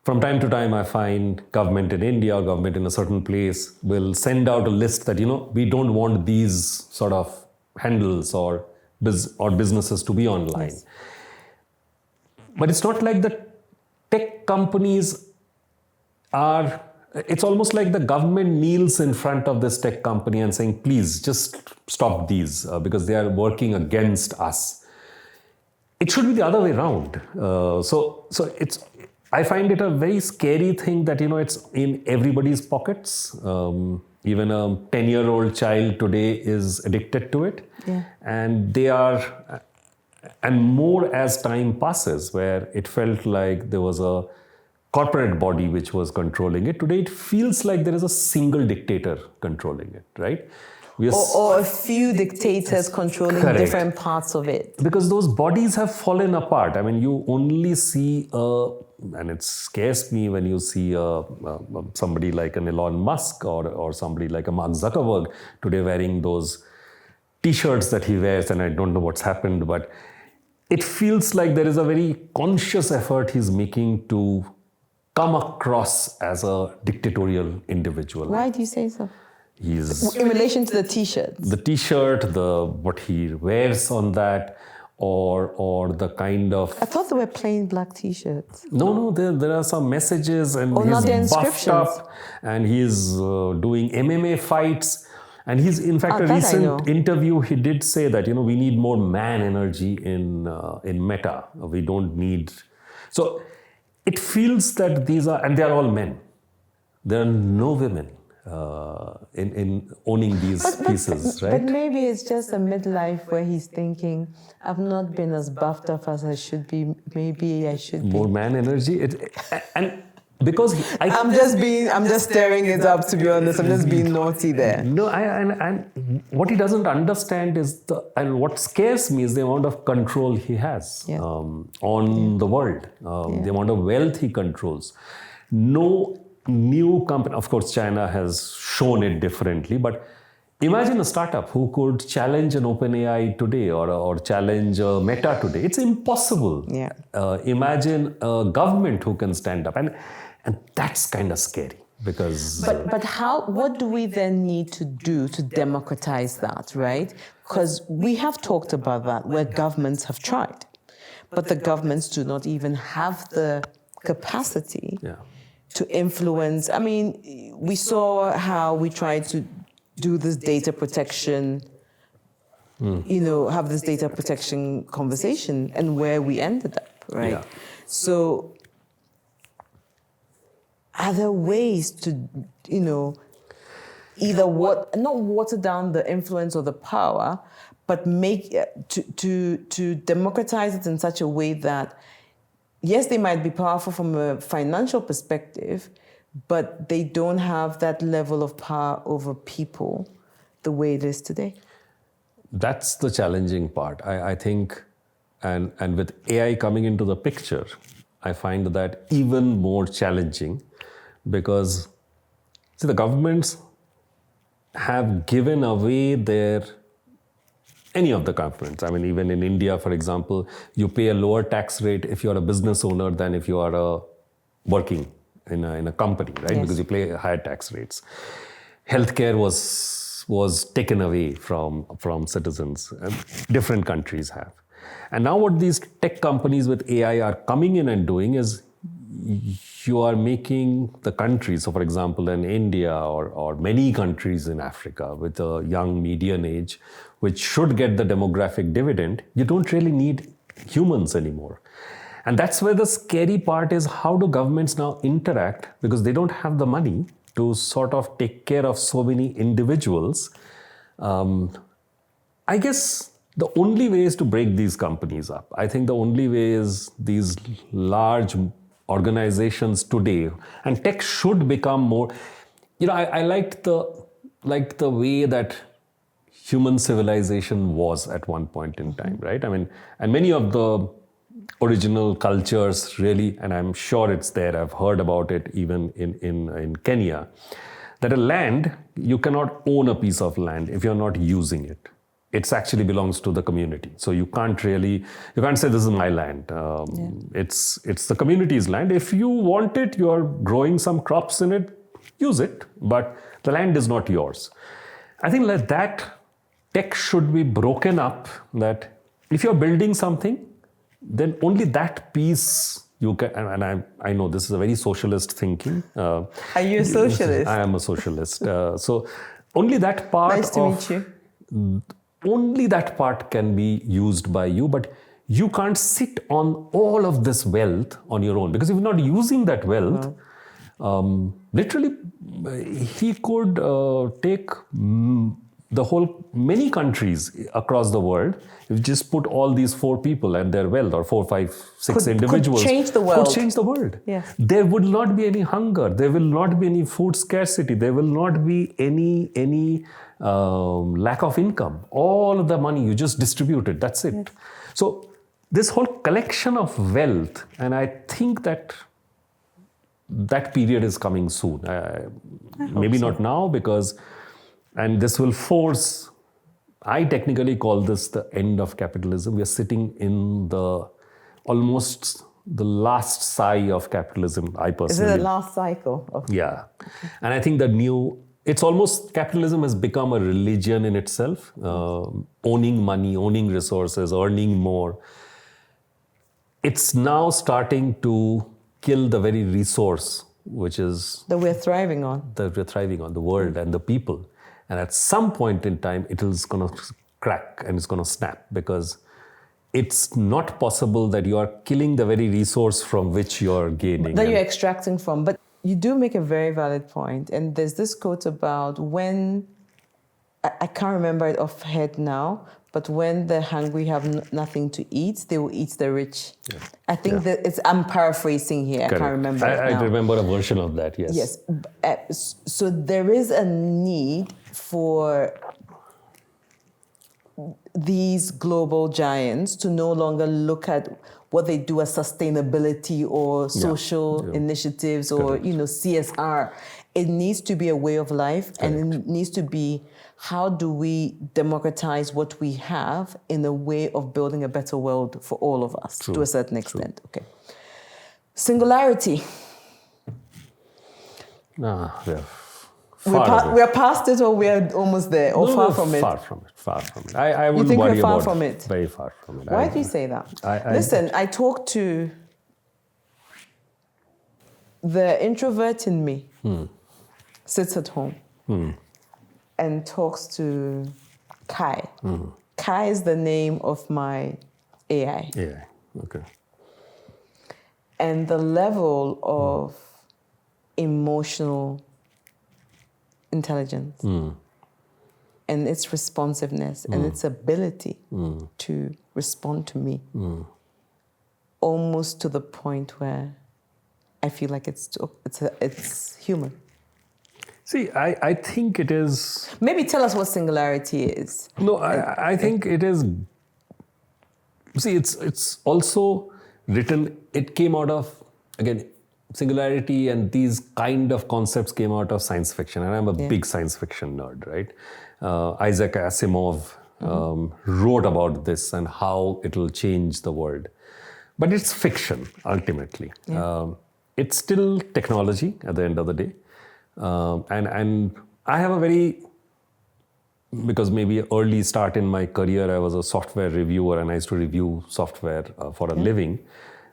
from time to time, I find government in India or government in a certain place will send out a list that, we don't want these sort of handles or businesses to be online. Yes. But it's not like the tech companies are, it's almost like the government kneels in front of this tech company and saying, please just stop these because they are working against us. It should be the other way around. So it's, I find it a very scary thing that, it's in everybody's pockets. Even a 10-year-old child today is addicted to it. Yeah. And they are, and more as time passes, where it felt like there was a corporate body which was controlling it. Today, it feels like there is a single dictator controlling it, right? Or a few dictators controlling different parts of it. Because those bodies have fallen apart. I mean, you only see, and it scares me when you see somebody like an Elon Musk or somebody like a Mark Zuckerberg today wearing those T-shirts that he wears, and I don't know what's happened, but it feels like there is a very conscious effort he's making to come across as a dictatorial individual. Why do you say so? He's in relation to the T-shirts. The T-shirt, what he wears on that, or the kind of. I thought they were plain black T-shirts. No, there are some messages, and he's buffed up, and he's doing MMA fights. And he's, in fact, a recent interview, he did say that, we need more man energy in Meta. We don't need. So it feels that these are, and they are all men. There are no women in owning these pieces, right? But maybe it's just a midlife where he's thinking, I've not been as buffed up as I should be. Maybe I should be. More man energy. And because I'm just stirring it up, to be honest. I'm just being naughty there. No, and what he doesn't understand is and what scares me is the amount of control he has Yeah. on the world, the amount of wealth he controls. No new company, of course, China has shown it differently, but imagine a startup who could challenge an OpenAI today or challenge Meta today. It's impossible. Yeah. Imagine a government who can stand up, and that's kind of scary because. But what do we then need to do to democratize that, right? Because we have talked about that where governments have tried, but the governments do not even have the capacity to influence. I mean, we saw how we tried to do this data protection, have this data protection conversation and where we ended up, right? Yeah. So are there ways to, either not water down the influence or the power, but make to democratize it in such a way that, yes, they might be powerful from a financial perspective, but they don't have that level of power over people the way it is today? That's the challenging part. I think, and with AI coming into the picture, I find that even more challenging because, see, the governments have given away any of the governments. I mean, even in India, for example, you pay a lower tax rate if you're a business owner than if you are working in a company, right? Yes. Because you pay higher tax rates. Healthcare was taken away from citizens. Different countries have. And now what these tech companies with AI are coming in and doing is you are making the countries, so for example, in India or many countries in Africa with a young median age, which should get the demographic dividend, you don't really need humans anymore. And that's where the scary part is, how do governments now interact, because they don't have the money to sort of take care of so many individuals. I guess the only way is to break these companies up. I think the only way is these large organizations today, and tech should become more, I liked the way that human civilization was at one point in time, right? I mean, and many of the original cultures really, and I'm sure it's there, I've heard about it even in Kenya, that a land, you cannot own a piece of land if you're not using it. It actually belongs to the community. So you can't say this is my land. It's the community's land. If you want it, you're growing some crops in it, use it, but the land is not yours. I think that tech should be broken up, that if you're building something, then only that piece you can, and I know this is a very socialist thinking. Are you a socialist? I am a socialist. So only that part nice to meet you. Only that part can be used by you, but you can't sit on all of this wealth on your own, because if you're not using that wealth, literally he could take many countries across the world. If you just put all these 4 people and their wealth, or 4, 5, 6 individuals, could change the world. Could change the world. Yes. There would not be any hunger. There will not be any food scarcity. There will not be any lack of income. All of the money you just distribute it. That's it. Yes. So this whole collection of wealth, and I think that period is coming soon. Maybe so. not now, and this will force, I technically call this the end of capitalism. We are sitting in almost the last sigh of capitalism, I personally. Is it the last cycle? Yeah. And I think it's almost, capitalism has become a religion in itself, owning money, owning resources, earning more. It's now starting to kill the very resource, which is that we're thriving on. The world and the people. And at some point in time, it is going to crack and it's going to snap, because it's not possible that you are killing the very resource from which you're gaining. That you're extracting from. But you do make a very valid point. And there's this quote about when, I can't remember it off head now, but when the hungry have nothing to eat, they will eat the rich. I think that I'm paraphrasing here. Correct. I can't remember it I now. remember a version of that, yes. Yes. So there is a need for these global giants to no longer look at what they do as sustainability or social initiatives or CSR. It needs to be a way of life, and it needs to be, how do we democratize what we have in a way of building a better world for all of us to a certain extent. Okay. Singularity. We're past it, or we're almost there, or far from it? Far from it. I wouldn't think worry we're far about from it? Very far from it. Why do you say that? Listen, I talk to the introvert in me, sits at home and talks to Kai. Kai is the name of my AI. Yeah, okay. And the level of emotional intelligence and its responsiveness and its ability to respond to me, almost to the point where I feel like it's human. See, I think it is... Maybe tell us what singularity is. No, I think it is... See, it's also written, it came out of, again, singularity and these kind of concepts came out of science fiction. And I'm a big science fiction nerd, right? Isaac Asimov wrote about this and how it will change the world. But it's fiction, ultimately. It's still technology at the end of the day. And I have a very, because maybe early start in my career, I was a software reviewer and I used to review software for a living.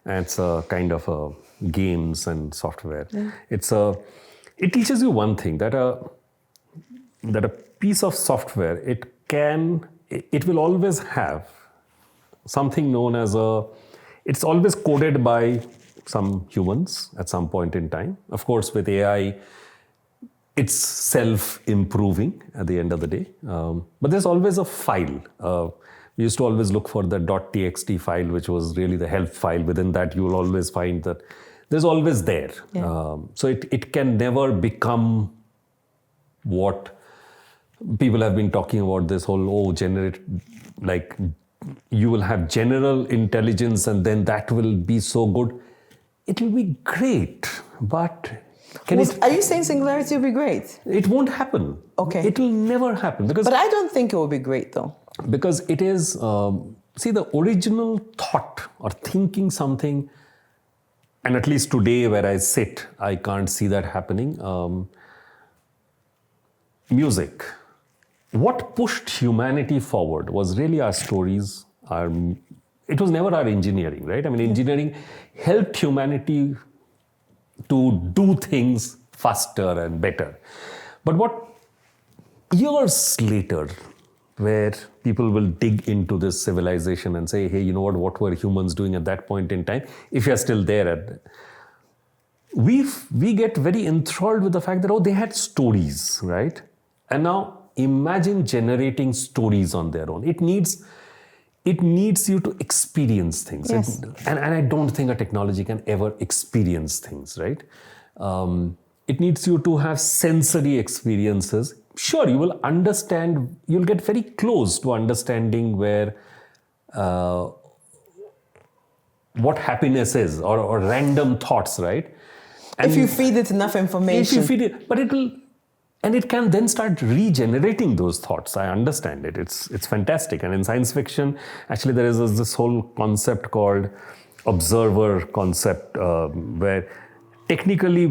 And it's a kind of a games and software. It teaches you one thing, that a piece of software, it will always have something known as it's always coded by some humans at some point in time. Of course, with AI, it's self-improving at the end of the day. But there's always a file. We used to always look for the .txt file, which was really the help file. Within that, you will always find that there's always there. So it can never become what people have been talking about, this whole, like you will have general intelligence and then that will be so good. It will be great, but... Are you saying singularity will be great? It won't happen. Okay. It will never happen. But I don't think it will be great, though. Because it is, see, the original thought or thinking something, and at least today where I sit, I can't see that happening. Music. What pushed humanity forward was really our stories. It was never our engineering, right? I mean, engineering helped humanity to do things faster and better. But what years later, where people will dig into this civilization and say, hey, you know what were humans doing at that point in time? If you're still there, we get very enthralled with the fact that, they had stories, right? And now imagine generating stories on their own. It needs you to experience things. Yes. And I don't think a technology can ever experience things, right? It needs you to have sensory experiences. Sure, you will understand, you'll get very close to understanding where what happiness is or random thoughts, right? And if you feed it enough information. If you feed it, but it can then start regenerating those thoughts. I understand it. It's fantastic. And in science fiction, actually there is this whole concept called observer concept, where technically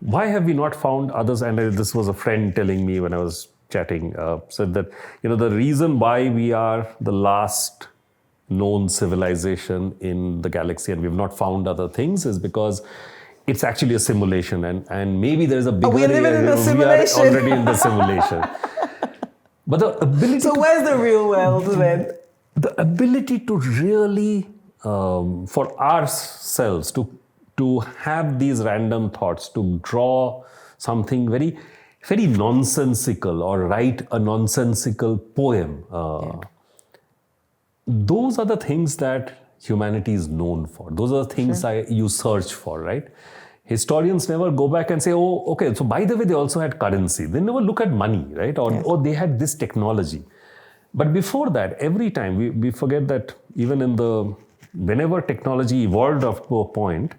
why have we not found others? And this was a friend telling me when I was chatting, said that, the reason why we are the last known civilization in the galaxy and we've not found other things is because it's actually a simulation, and maybe there's a bigger... we are living in a simulation. We are already in the simulation. But the ability... So where's the real world then? The ability to really, for ourselves, to have these random thoughts, to draw something very, very nonsensical or write a nonsensical poem. those are the things that humanity is known for. Those are the things you search for, right? Historians never go back and say, oh, okay, so by the way, they also had currency. They never look at money, right? Or they had this technology. But before that, every time, we forget that even whenever technology evolved up to a point,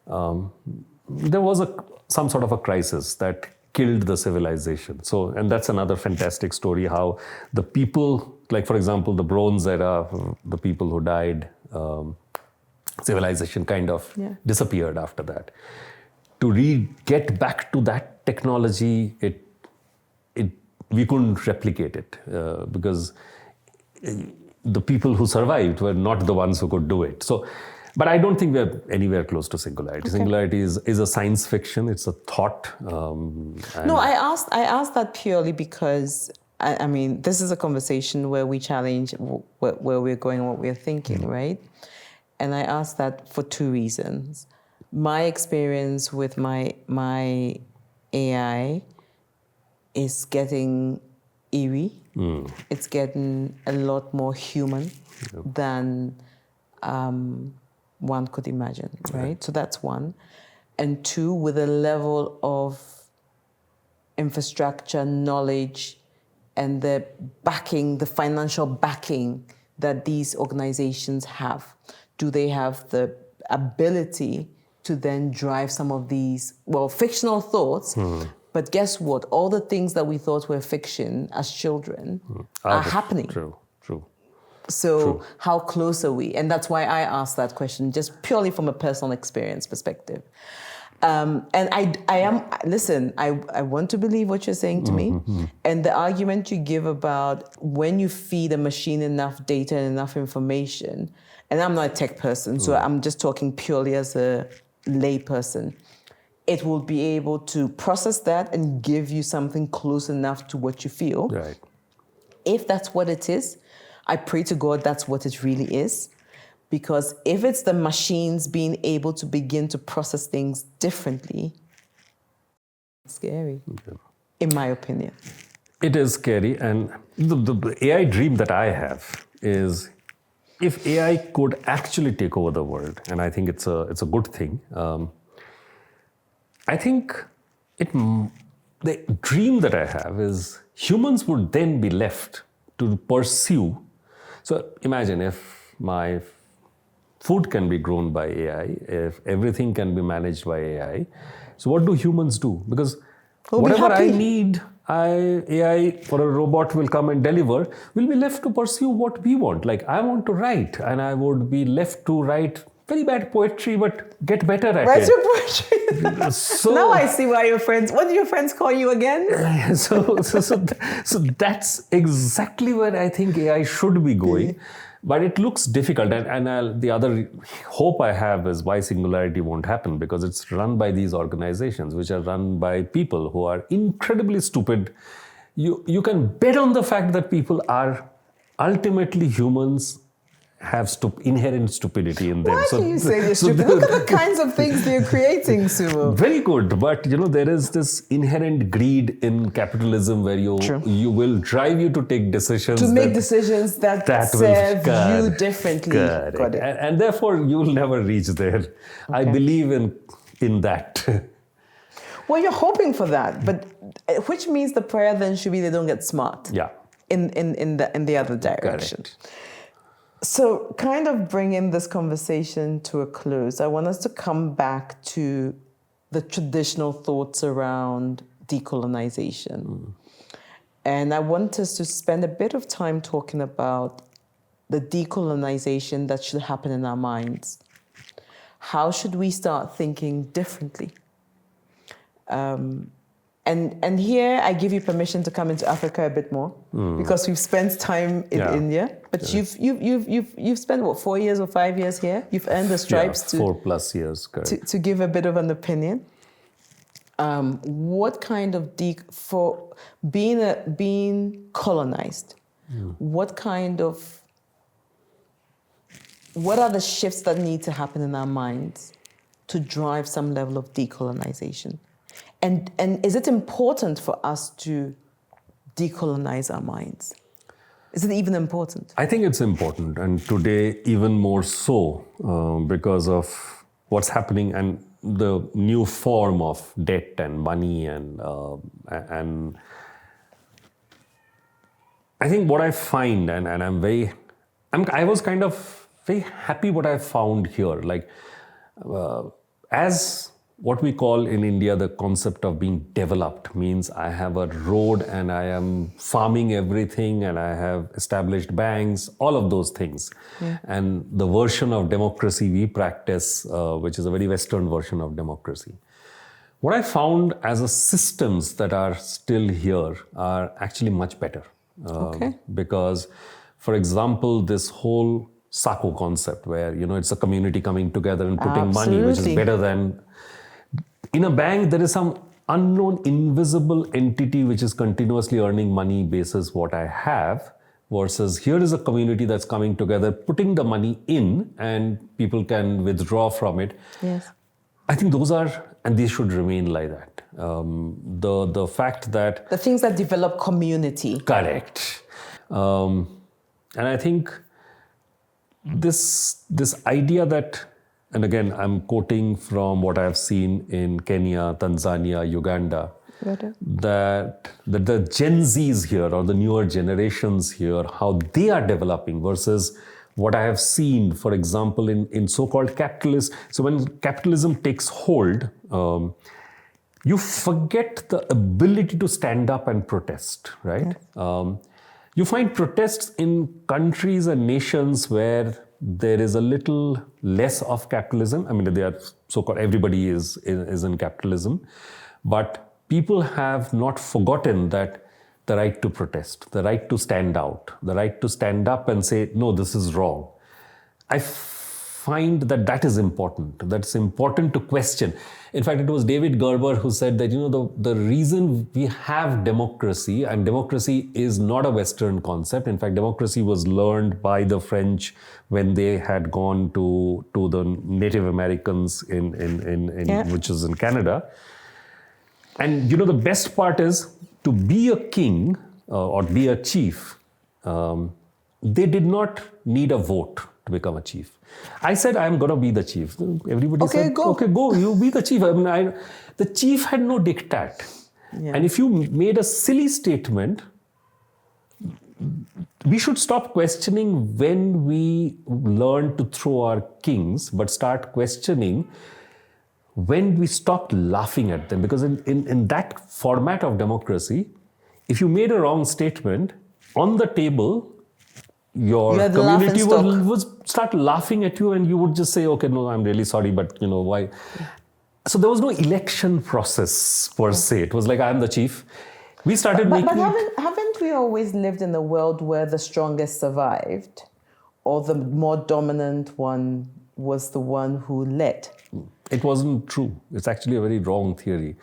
there was some sort of a crisis that killed the civilization. So, and that's another fantastic story, how the people, like for example, the Bronze Era, the people who died, civilization kind of disappeared after that. To get back to that technology, we couldn't replicate it because the people who survived were not the ones who could do it. So, but I don't think we're anywhere close to singularity. Okay. Singularity is a science fiction. It's a thought. No, I asked that purely because I mean, this is a conversation where we challenge where we're going and what we're thinking, right? And I asked that for two reasons. My experience with my AI is getting eerie. It's getting a lot more human than one could imagine, right? So that's one. And two, with a level of infrastructure, knowledge, and the financial backing that these organizations have. Do they have the ability to then drive some of these, fictional thoughts? But guess what? All the things that we thought were fiction as children are happening. True. So how close are we? And that's why I asked that question, just purely from a personal experience perspective. And I want to believe what you're saying to me. And the argument you give about when you feed a machine enough data and enough information, and I'm not a tech person, so I'm just talking purely as a lay person, it will be able to process that and give you something close enough to what you feel. Right. If that's what it is, I pray to God that's what it really is. Because if it's the machines being able to begin to process things differently, it's scary, in my opinion. It is scary. And the AI dream that I have is if AI could actually take over the world, and I think it's a good thing, I think the dream that I have is humans would then be left to pursue. So imagine if my food can be grown by AI, if everything can be managed by AI. So what do humans do? Because whatever I need, AI or a robot will come and deliver. We'll be left to pursue what we want. Like I want to write, and I would be left to write very bad poetry, but get better at it. Write your poetry. So now I see why your friends. What do your friends call you again? So that's exactly where I think AI should be going. But it looks difficult, and the other hope I have is why singularity won't happen, because it's run by these organizations, which are run by people who are incredibly stupid. You can bet on the fact that people are ultimately humans, have inherent stupidity in them. Why do you say this? Look at the kinds of things they're creating, Sumo. Very good, but there is this inherent greed in capitalism where you will drive you to take decisions. To make decisions that serve you differently. Got it. And therefore, you will never reach there. Okay. I believe in that. Well, you're hoping for that, but which means the prayer then should be they don't get smart. Yeah. In the other direction. Correct. So kind of bringing this conversation to a close, I want us to come back to the traditional thoughts around decolonization. And I want us to spend a bit of time talking about the decolonization that should happen in our minds. How should we start thinking differently? And here I give you permission to come into Africa a bit more because we've spent time in India. But you've spent what, 4 years or 5 years here? You've earned the stripes 4+ years, correct. To give a bit of an opinion. What kind of for being colonized? What are the shifts that need to happen in our minds to drive some level of decolonization? And is it important for us to decolonize our minds? Is it even important? I think it's important, and today even more so because of what's happening and the new form of debt and money and I think what I find, and I was kind of very happy what I found here, like as what we call in India the concept of being developed means I have a road and I am farming everything and I have established banks, all of those things. Yeah. And the version of democracy we practice, which is a very Western version of democracy. What I found as a systems that are still here are actually much better. Because, for example, this whole SACO concept where, it's a community coming together and putting money, which is better than... In a bank, there is some unknown, invisible entity which is continuously earning money basis what I have, versus here is a community that's coming together, putting the money in, and people can withdraw from it. Yes. I think those are, and they should remain like that. The fact that... The things that develop community. Correct. And I think this idea that... And again, I'm quoting from what I've seen in Kenya, Tanzania, Uganda, that the Gen Zs here or the newer generations here, how they are developing versus what I have seen, for example, in so-called capitalism. So when capitalism takes hold, you forget the ability to stand up and protest, right? Yes. You find protests in countries and nations where there is a little less of capitalism. I mean, they are so-called, everybody is in capitalism. But people have not forgotten that the right to protest, the right to stand out, the right to stand up and say, no, this is wrong. I find that is important. That's important to question. In fact, it was David Gerber who said that, the reason we have democracy, and democracy is not a Western concept. In fact, democracy was learned by the French when they had gone to the Native Americans which is in Canada. And, the best part is to be a king or be a chief, they did not need a vote to become a chief. I said, I'm going to be the chief. Everybody said, okay, go, you be the chief. I mean, the chief had no diktat. Yeah. And if you made a silly statement, we should stop questioning when we learn to throw our kings, but start questioning when we stopped laughing at them. Because in that format of democracy, if you made a wrong statement, on the table, your community would start laughing at you and you would just say, okay, no, I'm really sorry, but why? So there was no election process per se. It was like, I'm the chief. We started making... But haven't we always lived in a world where the strongest survived, or the more dominant one was the one who led? It wasn't true. It's actually a very wrong theory.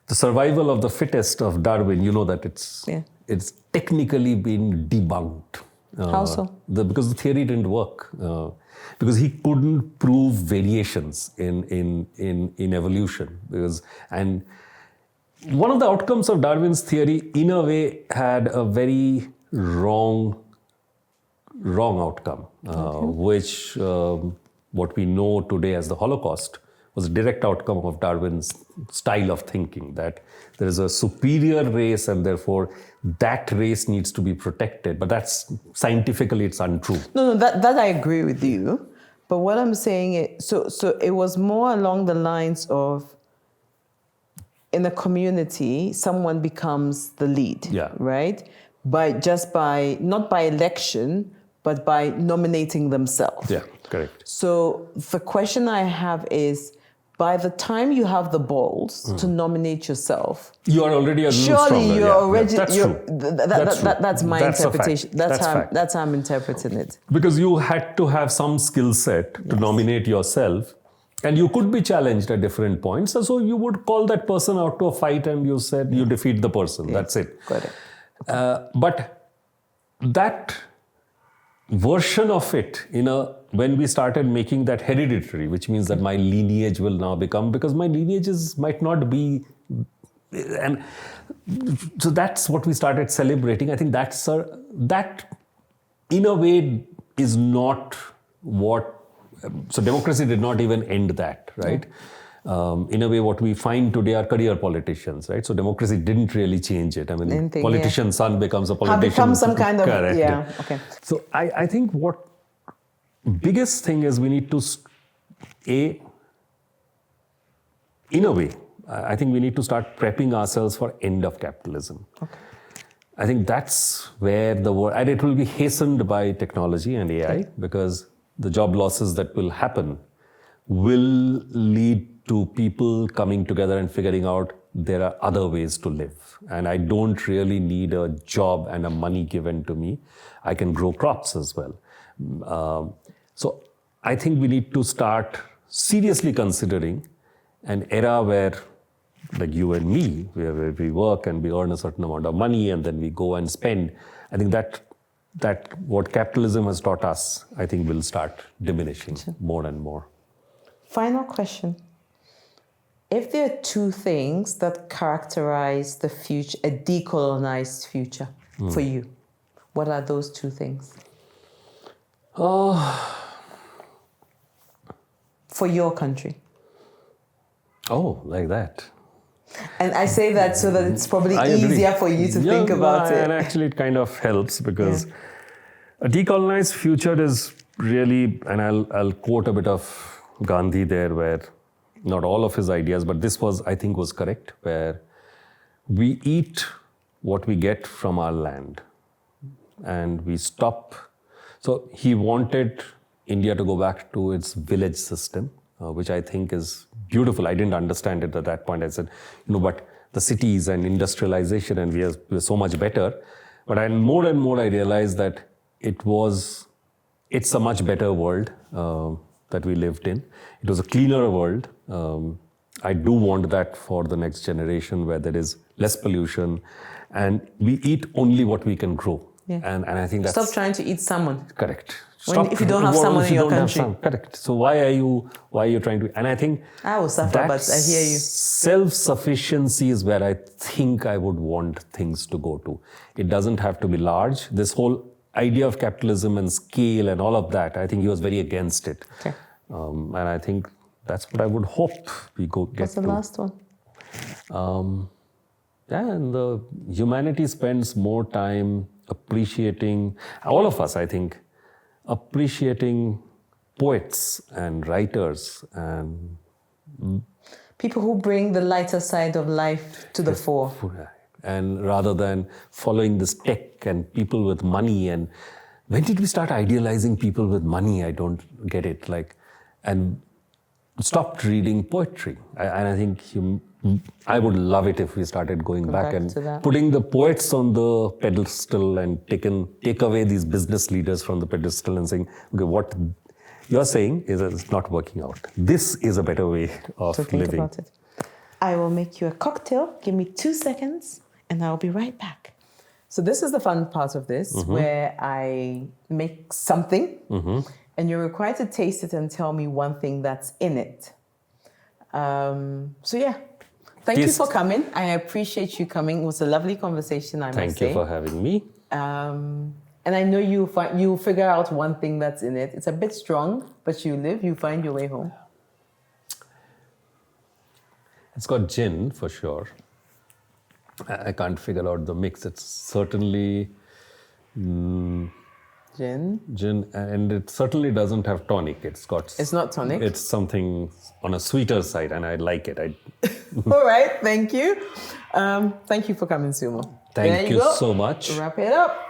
The survival of the fittest of Darwin, that it's technically been debunked. How so? Because the theory didn't work. Because he couldn't prove variations in evolution. And one of the outcomes of Darwin's theory, in a way, had a very wrong outcome, which what we know today as the Holocaust was a direct outcome of Darwin's style of thinking, that there is a superior race and therefore that race needs to be protected. But that's scientifically, it's untrue. No, that I agree with you. But what I'm saying is, so it was more along the lines of, in a community, someone becomes the lead, right? Not by election, but by nominating themselves. Yeah, correct. So the question I have is, by the time you have the balls to nominate yourself, you are already a little surely stronger. You're already. That's true. That's my interpretation. That's how I'm interpreting it. Because you had to have some skill set to nominate yourself, and you could be challenged at different points. So you would call that person out to a fight, and you said you defeat the person. Yeah. That's it. Correct. But that version of it, when we started making that hereditary, which means that my lineage will now become, because my lineages might not be, and so that's what we started celebrating. I think that in a way, is not what. So democracy did not even end that, right? In a way, what we find today are career politicians, right? So democracy didn't really change it. I mean, Anything, politician's son becomes a politician. Have become some kind of, Correct. yeah, okay. So I think what biggest thing is we need to, in a way, I think we need to start prepping ourselves for end of capitalism. Okay. I think that's where the world, and it will be hastened by technology and AI, because the job losses that will happen will lead to people coming together and figuring out there are other ways to live. And I don't really need a job and a money given to me. I can grow crops as well. So I think we need to start seriously considering an era where, like you and me, where we work and we earn a certain amount of money and then we go and spend. I think that what capitalism has taught us, I think will start diminishing more and more. Final question. If there are two things that characterize the future, a decolonized future for you, what are those two things? For your country. Oh, like that. And I say that so that it's probably easier for you to think about it. And actually it kind of helps, because a decolonized future is really, and I'll quote a bit of Gandhi there, where not all of his ideas, but this was, I think, was correct, where we eat what we get from our land and we stop. So he wanted India to go back to its village system, which I think is beautiful. I didn't understand it at that point. I said, but the cities and industrialization, and we're so much better. But more and more I realized that it's a much better world that we lived in. It was a cleaner world. I do want that for the next generation, where there is less pollution and we eat only what we can grow. Yeah. And I think that's... Stop trying to eat salmon. Correct. If you don't have salmon in your country. Correct. So why are you trying to... And I think... I will suffer, but I hear you. Self-sufficiency is where I think I would want things to go to. It doesn't have to be large. This whole idea of capitalism and scale and all of that, I think he was very against it. Okay. And I think that's what I would hope we get to. What's the last one? And the humanity spends more time appreciating, all of us, I think, appreciating poets and writers and people who bring the lighter side of life to the fore. And rather than following this tech and people with money. And when did we start idealizing people with money? I don't get it. And stopped reading poetry. And I think I would love it if we started going back and putting the poets on the pedestal and take away these business leaders from the pedestal and saying, okay, what you're saying is that it's not working out. This is a better way of living. About it. I will make you a cocktail. Give me 2 seconds and I'll be right back. So this is the fun part of this, where I make something and you're required to taste it and tell me one thing that's in it. Thank you for coming. I appreciate you coming. It was a lovely conversation, I must say. Thank you for having me. And I know you'll figure out one thing that's in it. It's a bit strong, but you find your way home. It's got gin for sure. I can't figure out the mix. It's certainly Gin, and it certainly doesn't have tonic. It's not tonic. It's something on a sweeter side, and I like it. All right, thank you. Thank you for coming, Sumo. Thank you so much. Wrap it up.